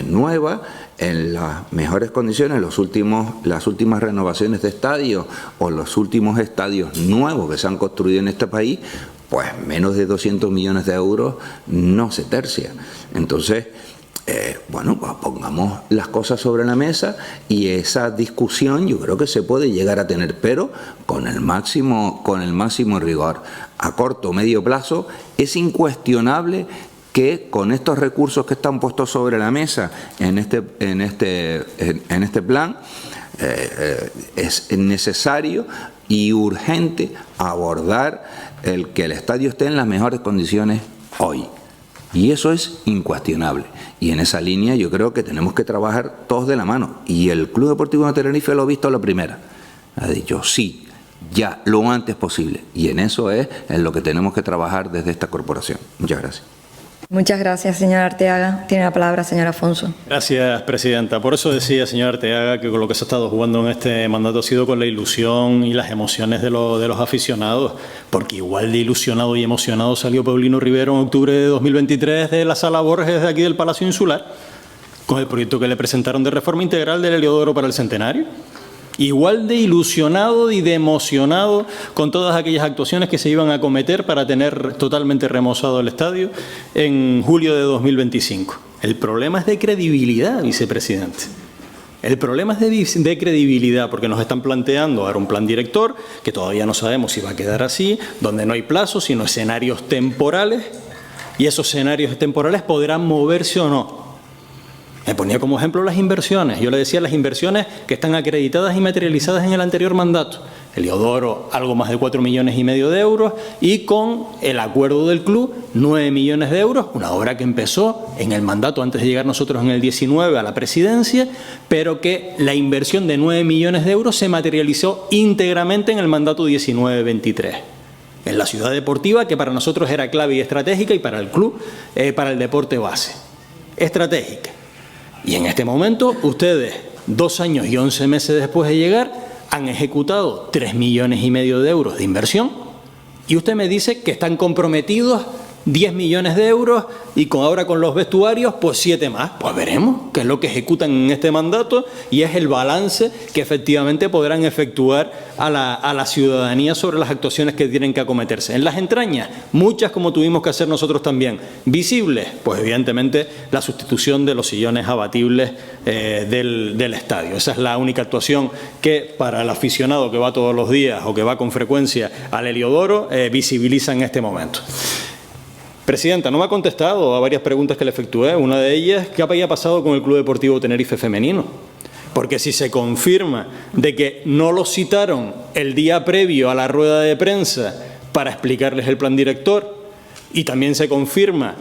nueva en las mejores condiciones, las últimas renovaciones de estadios o los últimos estadios nuevos que se han construido en este país, pues menos de 200 millones de euros no se tercia. Entonces, bueno, pues pongamos las cosas sobre la mesa y esa discusión yo creo que se puede llegar a tener, pero con el máximo rigor. A corto o medio plazo es incuestionable que con estos recursos que están puestos sobre la mesa en este plan, es necesario y urgente abordar el que el estadio esté en las mejores condiciones hoy. Y eso es incuestionable. Y en esa línea yo creo que tenemos que trabajar todos de la mano. Y el Club Deportivo de Tenerife lo ha visto a la primera. Ha dicho sí, ya, lo antes posible. Y en eso es en lo que tenemos que trabajar desde esta corporación. Muchas gracias. Muchas gracias, señora Arteaga. Tiene la palabra, señor Afonso. Gracias, presidenta. Por eso decía, señora Arteaga, que con lo que se ha estado jugando en este mandato ha sido con la ilusión y las emociones de los aficionados, porque igual de ilusionado y emocionado salió Paulino Rivero en octubre de 2023 de la Sala Borges de aquí del Palacio Insular, con el proyecto que le presentaron de reforma integral del Heliodoro para el Centenario. Igual de ilusionado y de emocionado con todas aquellas actuaciones que se iban a cometer para tener totalmente remozado el estadio en julio de 2025. El problema es de credibilidad, vicepresidente. El problema es de credibilidad, porque nos están planteando ahora un plan director que todavía no sabemos si va a quedar así, donde no hay plazos, sino escenarios temporales, y esos escenarios temporales podrán moverse o no. Me ponía como ejemplo las inversiones. Yo le decía las inversiones que están acreditadas y materializadas en el anterior mandato. Heliodoro, algo más de 4,5 millones de euros, y con el acuerdo del club, 9 millones de euros, una obra que empezó en el mandato antes de llegar nosotros en el 19 a la presidencia, pero que la inversión de 9 millones de euros se materializó íntegramente en el mandato 19-23. En la ciudad deportiva, que para nosotros era clave y estratégica, y para el club, para el deporte base. Estratégica. Y en este momento, ustedes, 2 años y 11 meses después de llegar, han ejecutado 3,5 millones de euros de inversión, y usted me dice que están comprometidos 10 millones de euros y ahora con los vestuarios, pues 7 más. Pues veremos qué es lo que ejecutan en este mandato y es el balance que efectivamente podrán efectuar a la ciudadanía sobre las actuaciones que tienen que acometerse. En las entrañas, muchas como tuvimos que hacer nosotros también. Visibles, pues evidentemente la sustitución de los sillones abatibles del estadio. Esa es la única actuación que para el aficionado que va todos los días o que va con frecuencia al Heliodoro visibiliza en este momento. Presidenta, no me ha contestado a varias preguntas que le efectué. Una de ellas, ¿qué había pasado con el Club Deportivo Tenerife femenino? Porque si se confirma de que no lo citaron el día previo a la rueda de prensa para explicarles el plan director, y también se confirma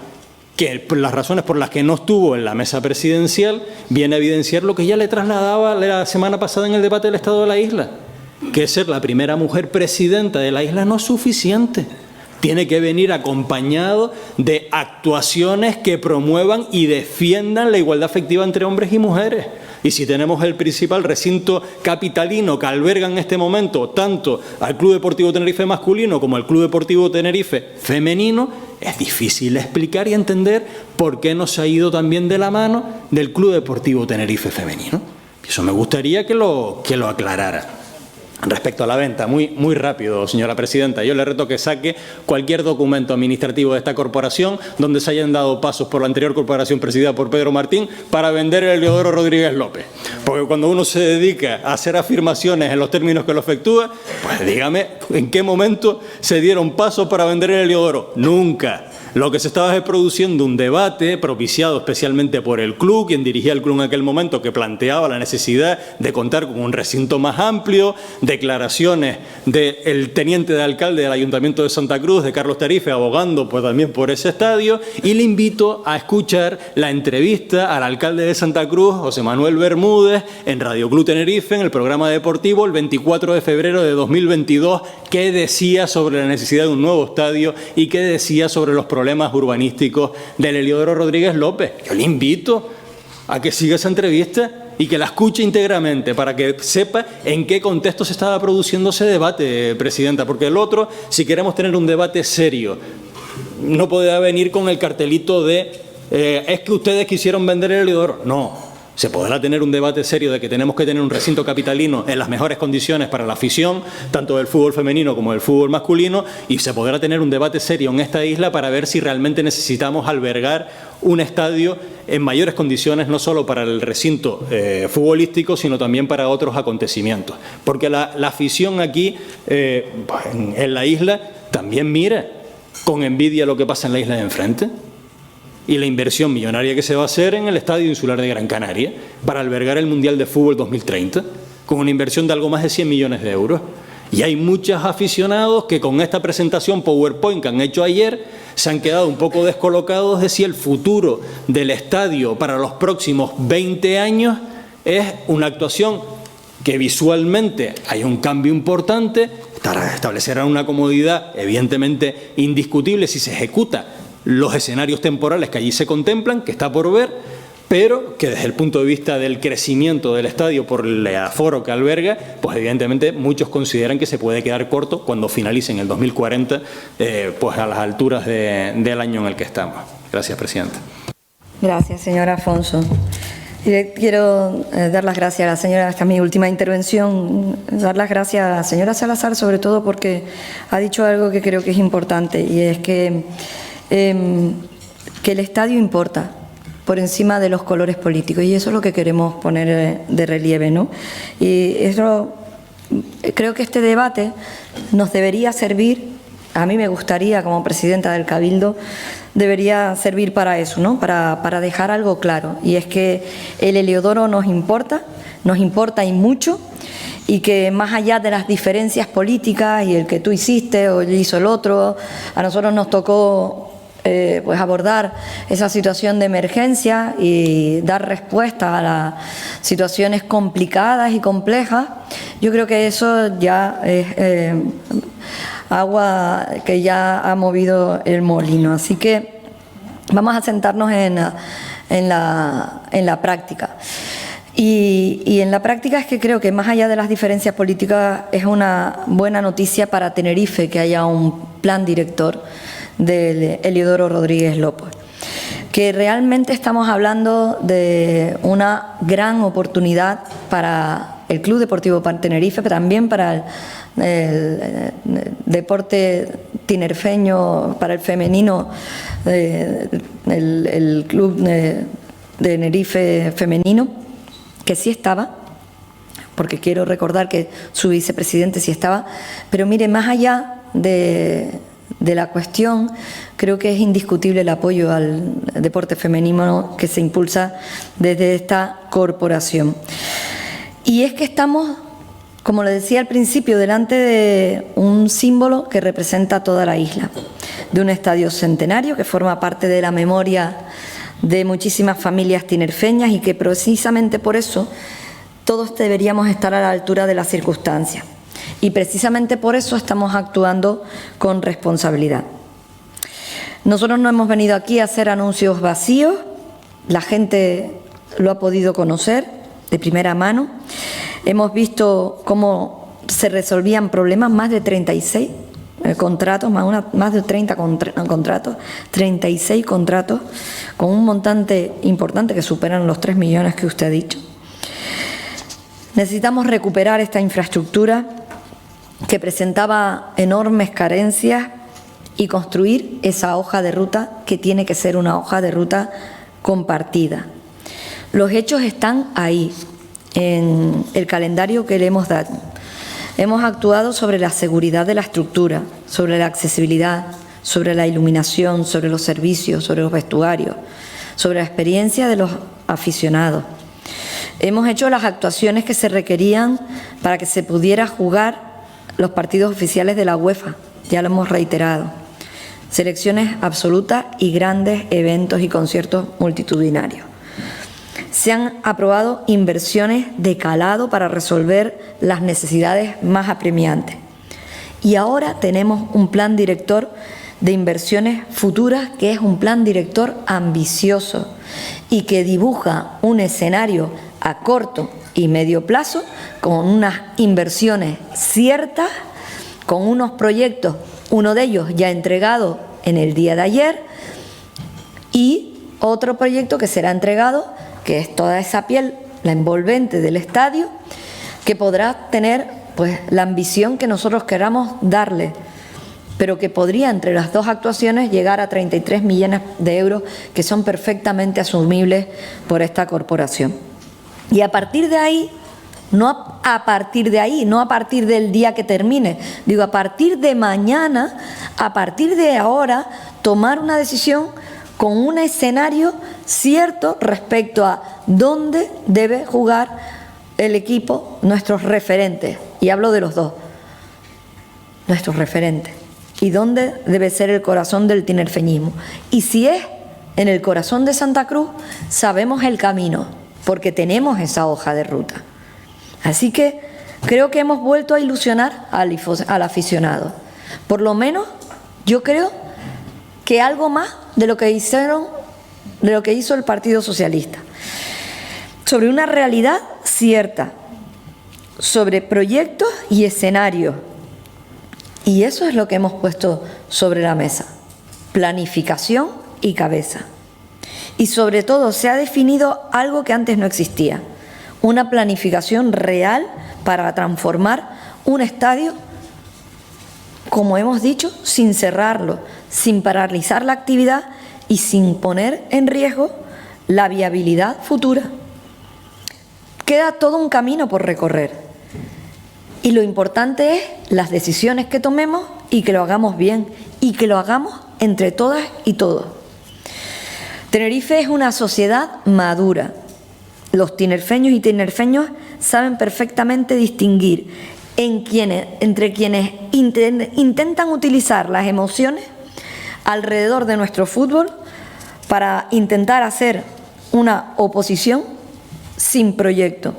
que las razones por las que no estuvo en la mesa presidencial, viene a evidenciar lo que ya le trasladaba la semana pasada en el debate del Estado de la isla, que ser la primera mujer presidenta de la isla no es suficiente. Tiene que venir acompañado de actuaciones que promuevan y defiendan la igualdad efectiva entre hombres y mujeres. Y si tenemos el principal recinto capitalino que alberga en este momento tanto al Club Deportivo Tenerife masculino como al Club Deportivo Tenerife femenino, es difícil explicar y entender por qué no se ha ido también de la mano del Club Deportivo Tenerife femenino. Eso me gustaría que lo aclarara. Respecto a la venta, muy rápido, señora presidenta, yo le reto que saque cualquier documento administrativo de esta corporación donde se hayan dado pasos por la anterior corporación presidida por Pedro Martín para vender el Heliodoro Rodríguez López. Porque cuando uno se dedica a hacer afirmaciones en los términos que lo efectúa, pues dígame, ¿en qué momento se dieron pasos para vender el Heliodoro? Nunca. Lo que se estaba es produciendo un debate propiciado especialmente por el club, quien dirigía el club en aquel momento, que planteaba la necesidad de contar con un recinto más amplio, declaraciones del teniente de alcalde del Ayuntamiento de Santa Cruz, de Carlos Tarife, abogando pues también por ese estadio, y le invito a escuchar la entrevista al alcalde de Santa Cruz, José Manuel Bermúdez, en Radio Club Tenerife, en el programa deportivo, el 24 de febrero de 2022, qué decía sobre la necesidad de un nuevo estadio y qué decía sobre los problemas urbanísticos del Heliodoro Rodríguez López. Yo le invito a que siga esa entrevista y que la escuche íntegramente para que sepa en qué contexto se estaba produciendo ese debate, presidenta, porque el otro, si queremos tener un debate serio, no podrá venir con el cartelito de es que ustedes quisieron vender el Heliodoro. No. Se podrá tener un debate serio de que tenemos que tener un recinto capitalino en las mejores condiciones para la afición, tanto del fútbol femenino como del fútbol masculino, y se podrá tener un debate serio en esta isla para ver si realmente necesitamos albergar un estadio en mayores condiciones, no solo para el recinto futbolístico, sino también para otros acontecimientos. Porque la afición aquí, en la isla, también mira con envidia lo que pasa en la isla de enfrente. Y la inversión millonaria que se va a hacer en el Estadio Insular de Gran Canaria para albergar el Mundial de Fútbol 2030, con una inversión de algo más de 100 millones de euros. Y hay muchos aficionados que con esta presentación PowerPoint que han hecho ayer se han quedado un poco descolocados de si el futuro del estadio para los próximos 20 años es una actuación que visualmente hay un cambio importante, establecerá una comodidad evidentemente indiscutible si se ejecuta los escenarios temporales que allí se contemplan, que está por ver, pero que desde el punto de vista del crecimiento del estadio por el aforo que alberga, pues evidentemente muchos consideran que se puede quedar corto cuando finalice en el 2040, pues a las alturas del año en el que estamos. Gracias, presidenta. Gracias, señor Afonso. Y quiero dar las gracias a la señora, esta es mi última intervención, dar las gracias a la señora Salazar, sobre todo porque ha dicho algo que creo que es importante, y es que el estadio importa por encima de los colores políticos, y eso es lo que queremos poner de relieve, ¿no? Y eso, creo que este debate nos debería servir, a mí me gustaría como presidenta del Cabildo, debería servir para eso, ¿no? Para dejar algo claro, y es que el Heliodoro nos importa y mucho, y que más allá de las diferencias políticas y el que tú hiciste o hizo el otro, a nosotros nos tocó pues abordar esa situación de emergencia y dar respuesta a las situaciones complicadas y complejas. Yo creo que eso ya es agua que ya ha movido el molino. Así que vamos a sentarnos en la práctica. Y en la práctica es que creo que más allá de las diferencias políticas es una buena noticia para Tenerife que haya un plan director del Heliodoro Rodríguez López, que realmente estamos hablando de una gran oportunidad para el Club Deportivo Tenerife, pero también para el deporte tinerfeño, para el femenino, el Club de Tenerife femenino, que sí estaba, porque quiero recordar que su vicepresidente sí estaba, pero mire, más allá de la cuestión, creo que es indiscutible el apoyo al deporte femenino que se impulsa desde esta corporación. Y es que estamos, como le decía al principio, delante de un símbolo que representa toda la isla, de un estadio centenario que forma parte de la memoria de muchísimas familias tinerfeñas y que precisamente por eso todos deberíamos estar a la altura de las circunstancias. Y precisamente por eso estamos actuando con responsabilidad. Nosotros no hemos venido aquí a hacer anuncios vacíos, la gente lo ha podido conocer de primera mano. Hemos visto cómo se resolvían problemas, más de 36 contratos, más de 30 contratos, 36 contratos, con un montante importante que superan los 3 millones que usted ha dicho. Necesitamos recuperar esta infraestructura que presentaba enormes carencias y construir esa hoja de ruta que tiene que ser una hoja de ruta compartida. Los hechos están ahí, en el calendario que le hemos dado. Hemos actuado sobre la seguridad de la estructura, sobre la accesibilidad, sobre la iluminación, sobre los servicios, sobre los vestuarios, sobre la experiencia de los aficionados. Hemos hecho las actuaciones que se requerían para que se pudiera jugar los partidos oficiales de la UEFA, ya lo hemos reiterado. Selecciones absolutas y grandes eventos y conciertos multitudinarios. Se han aprobado inversiones de calado para resolver las necesidades más apremiantes. Y ahora tenemos un plan director de inversiones futuras que es un plan director ambicioso y que dibuja un escenario a corto y medio plazo con unas inversiones ciertas, con unos proyectos, uno de ellos ya entregado en el día de ayer y otro proyecto que será entregado, que es toda esa piel, la envolvente del estadio, que podrá tener pues la ambición que nosotros queramos darle, pero que podría entre las dos actuaciones llegar a 33 millones de euros que son perfectamente asumibles por esta corporación. Y a partir de ahí, no a partir del día que termine, digo a partir de mañana, a partir de ahora, tomar una decisión con un escenario cierto respecto a dónde debe jugar el equipo, nuestros referentes, y hablo de los dos, nuestros referentes, y dónde debe ser el corazón del tinerfeñismo. Y si es en el corazón de Santa Cruz, sabemos el camino, porque tenemos esa hoja de ruta. Así que creo que hemos vuelto a ilusionar al aficionado. Por lo menos yo creo que algo más de lo que hizo el Partido Socialista. Sobre una realidad cierta, sobre proyectos y escenarios. Y eso es lo que hemos puesto sobre la mesa. Planificación y cabeza. Y sobre todo se ha definido algo que antes no existía. Una planificación real para transformar un estadio, como hemos dicho, sin cerrarlo, sin paralizar la actividad y sin poner en riesgo la viabilidad futura. Queda todo un camino por recorrer. Y lo importante es las decisiones que tomemos y que lo hagamos bien y que lo hagamos entre todas y todos. Tenerife es una sociedad madura. Los tinerfeños y tinerfeños saben perfectamente distinguir entre quienes intentan utilizar las emociones alrededor de nuestro fútbol para intentar hacer una oposición sin proyecto.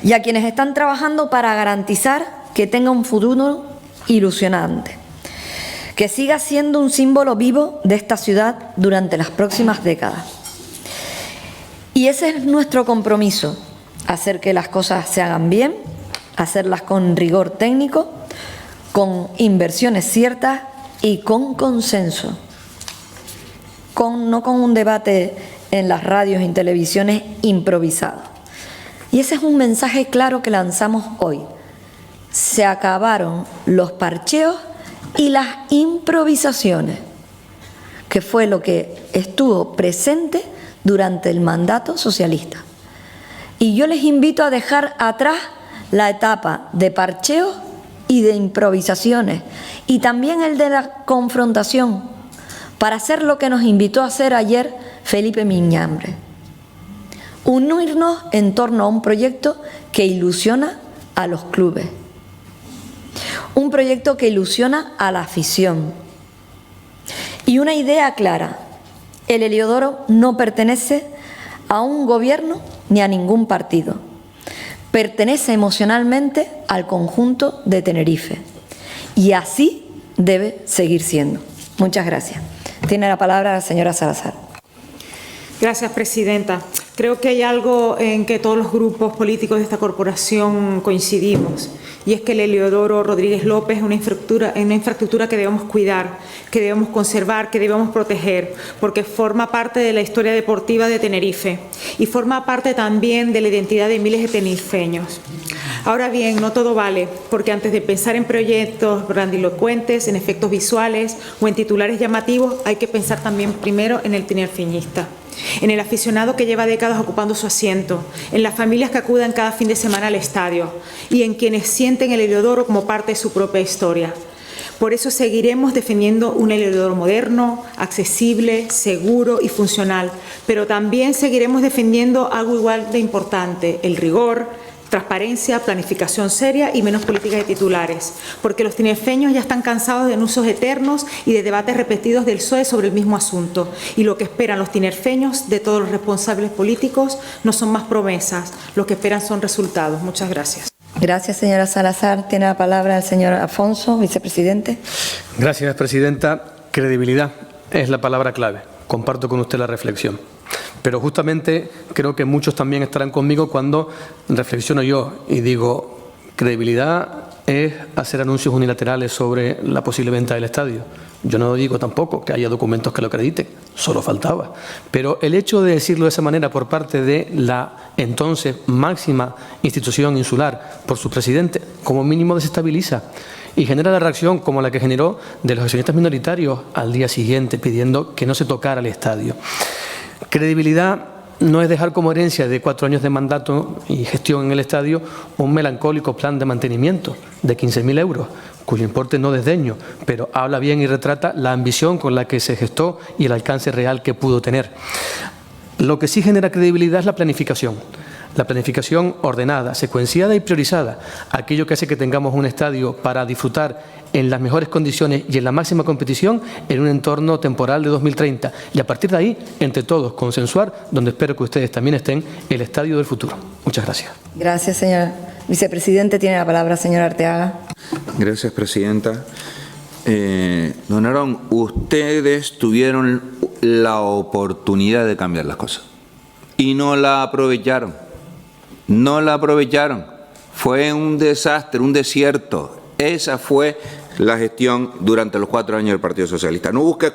Y a quienes están trabajando para garantizar que tenga un futuro ilusionante, que siga siendo un símbolo vivo de esta ciudad durante las próximas décadas. Y ese es nuestro compromiso, hacer que las cosas se hagan bien, hacerlas con rigor técnico, con inversiones ciertas y con consenso, no con un debate en las radios y televisiones improvisado. Y ese es un mensaje claro que lanzamos hoy. Se acabaron los parcheos y las improvisaciones, que fue lo que estuvo presente durante el mandato socialista. Y yo les invito a dejar atrás la etapa de parcheos y de improvisaciones y también el de la confrontación para hacer lo que nos invitó a hacer ayer Felipe Miñambre. Unirnos en torno a un proyecto que ilusiona a los clubes. Un proyecto que ilusiona a la afición. Y una idea clara. El Heliodoro no pertenece a un gobierno ni a ningún partido. Pertenece emocionalmente al conjunto de Tenerife. Y así debe seguir siendo. Muchas gracias. Tiene la palabra la señora Salazar. Gracias, presidenta. Creo que hay algo en que todos los grupos políticos de esta corporación coincidimos, y es que el Heliodoro Rodríguez López es una infraestructura que debemos cuidar, que debemos conservar, que debemos proteger, porque forma parte de la historia deportiva de Tenerife y forma parte también de la identidad de miles de tenerifeños. Ahora bien, no todo vale, porque antes de pensar en proyectos grandilocuentes, en efectos visuales o en titulares llamativos, hay que pensar también primero en el tinerfeñista, en el aficionado que lleva décadas ocupando su asiento, en las familias que acuden cada fin de semana al estadio y en quienes sienten el Heliodoro como parte de su propia historia. Por eso seguiremos defendiendo un Heliodoro moderno, accesible, seguro y funcional, pero también seguiremos defendiendo algo igual de importante, el rigor, transparencia, planificación seria y menos política de titulares, porque los tinerfeños ya están cansados de anuncios eternos y de debates repetidos del PSOE sobre el mismo asunto, y lo que esperan los tinerfeños de todos los responsables políticos no son más promesas, lo que esperan son resultados. Muchas gracias. Gracias, señora Salazar. Tiene la palabra el señor Afonso, vicepresidente. Gracias, presidenta. Credibilidad es la palabra clave. Comparto con usted la reflexión. Pero justamente creo que muchos también estarán conmigo cuando reflexiono yo y digo, credibilidad es hacer anuncios unilaterales sobre la posible venta del estadio. Yo no digo tampoco que haya documentos que lo acrediten, solo faltaba. Pero el hecho de decirlo de esa manera por parte de la entonces máxima institución insular, por su presidente, como mínimo desestabiliza y genera la reacción como la que generó de los accionistas minoritarios al día siguiente pidiendo que no se tocara el estadio. Credibilidad no es dejar como herencia de 4 años de mandato y gestión en el estadio un melancólico plan de mantenimiento de 15.000 euros, cuyo importe no desdeño, pero habla bien y retrata la ambición con la que se gestó y el alcance real que pudo tener. Lo que sí genera credibilidad es la planificación. La planificación ordenada, secuenciada y priorizada, aquello que hace que tengamos un estadio para disfrutar en las mejores condiciones y en la máxima competición en un entorno temporal de 2030. Y a partir de ahí, entre todos, consensuar, donde espero que ustedes también estén, el estadio del futuro. Muchas gracias. Gracias, señor vicepresidente. Tiene la palabra, señor Arteaga. Gracias, presidenta. Don Aarón, ustedes tuvieron la oportunidad de cambiar las cosas y no la aprovecharon. No la aprovecharon. Fue un desastre, un desierto. Esa fue la gestión durante los 4 años del Partido Socialista. No busque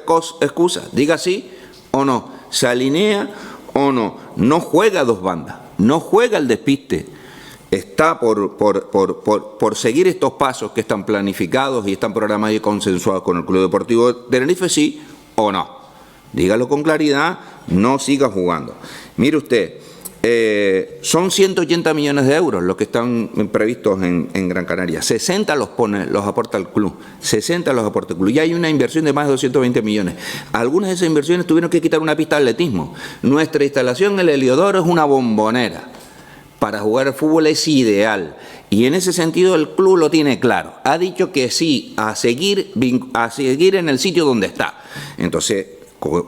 excusas, diga sí o no, se alinea o no, no juega a 2 bandas, no juega al despiste. Está por seguir estos pasos que están planificados y están programados y consensuados con el Club Deportivo Tenerife, sí o no. Dígalo con claridad, no siga jugando. Mire usted, son 180 millones de euros los que están previstos en Gran Canaria. 60 los aporta el club. 60 los aporta el club. Y hay una inversión de más de 220 millones. Algunas de esas inversiones tuvieron que quitar una pista de atletismo. Nuestra instalación en el Heliodoro es una bombonera. Para jugar al fútbol es ideal. Y en ese sentido el club lo tiene claro. Ha dicho que sí a seguir en el sitio donde está. Entonces,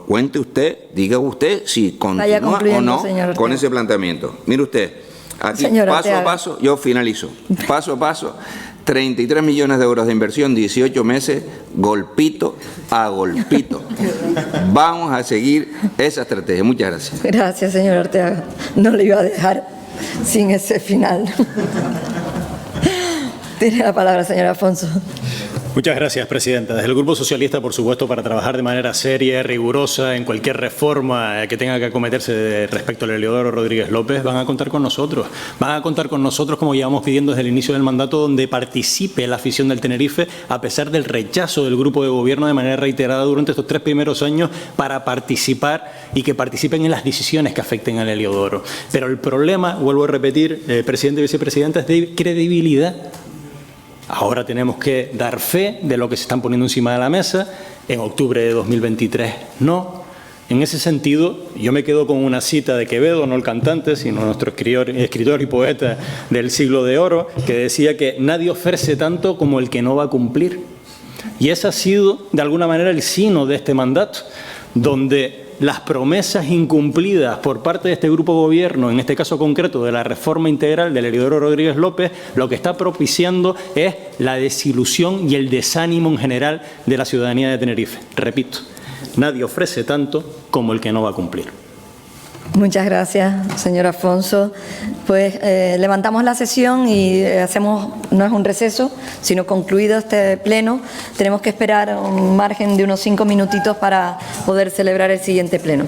cuente usted, diga usted si continúa o no con ese planteamiento. Mire usted, aquí paso a paso, yo finalizo, paso a paso, 33 millones de euros de inversión, 18 meses, golpito a golpito. Vamos a seguir esa estrategia. Muchas gracias. Gracias, señor Arteaga. No le iba a dejar sin ese final. Tiene la palabra, señor Afonso. Muchas gracias, presidenta. Desde el Grupo Socialista, por supuesto, para trabajar de manera seria, rigurosa, en cualquier reforma que tenga que acometerse respecto al Heliodoro Rodríguez López, van a contar con nosotros. Van a contar con nosotros, como llevamos pidiendo desde el inicio del mandato, donde participe la afición del Tenerife, a pesar del rechazo del grupo de gobierno de manera reiterada durante estos 3 primeros años, para participar y que participen en las decisiones que afecten al Heliodoro. Pero el problema, vuelvo a repetir, presidente y vicepresidenta, es de credibilidad. Ahora tenemos que dar fe de lo que se están poniendo encima de la mesa. En octubre de 2023 no. En ese sentido, yo me quedo con una cita de Quevedo, no el cantante, sino nuestro escritor y poeta del siglo de oro, que decía que nadie ofrece tanto como el que no va a cumplir. Y ese ha sido, de alguna manera, el sino de este mandato, donde las promesas incumplidas por parte de este grupo de gobierno, en este caso concreto de la reforma integral del Heliodoro Rodríguez López, lo que está propiciando es la desilusión y el desánimo en general de la ciudadanía de Tenerife. Repito, nadie ofrece tanto como el que no va a cumplir. Muchas gracias, señor Afonso. Pues levantamos la sesión y no es un receso, sino concluido este pleno. Tenemos que esperar un margen de unos 5 minutitos para poder celebrar el siguiente pleno.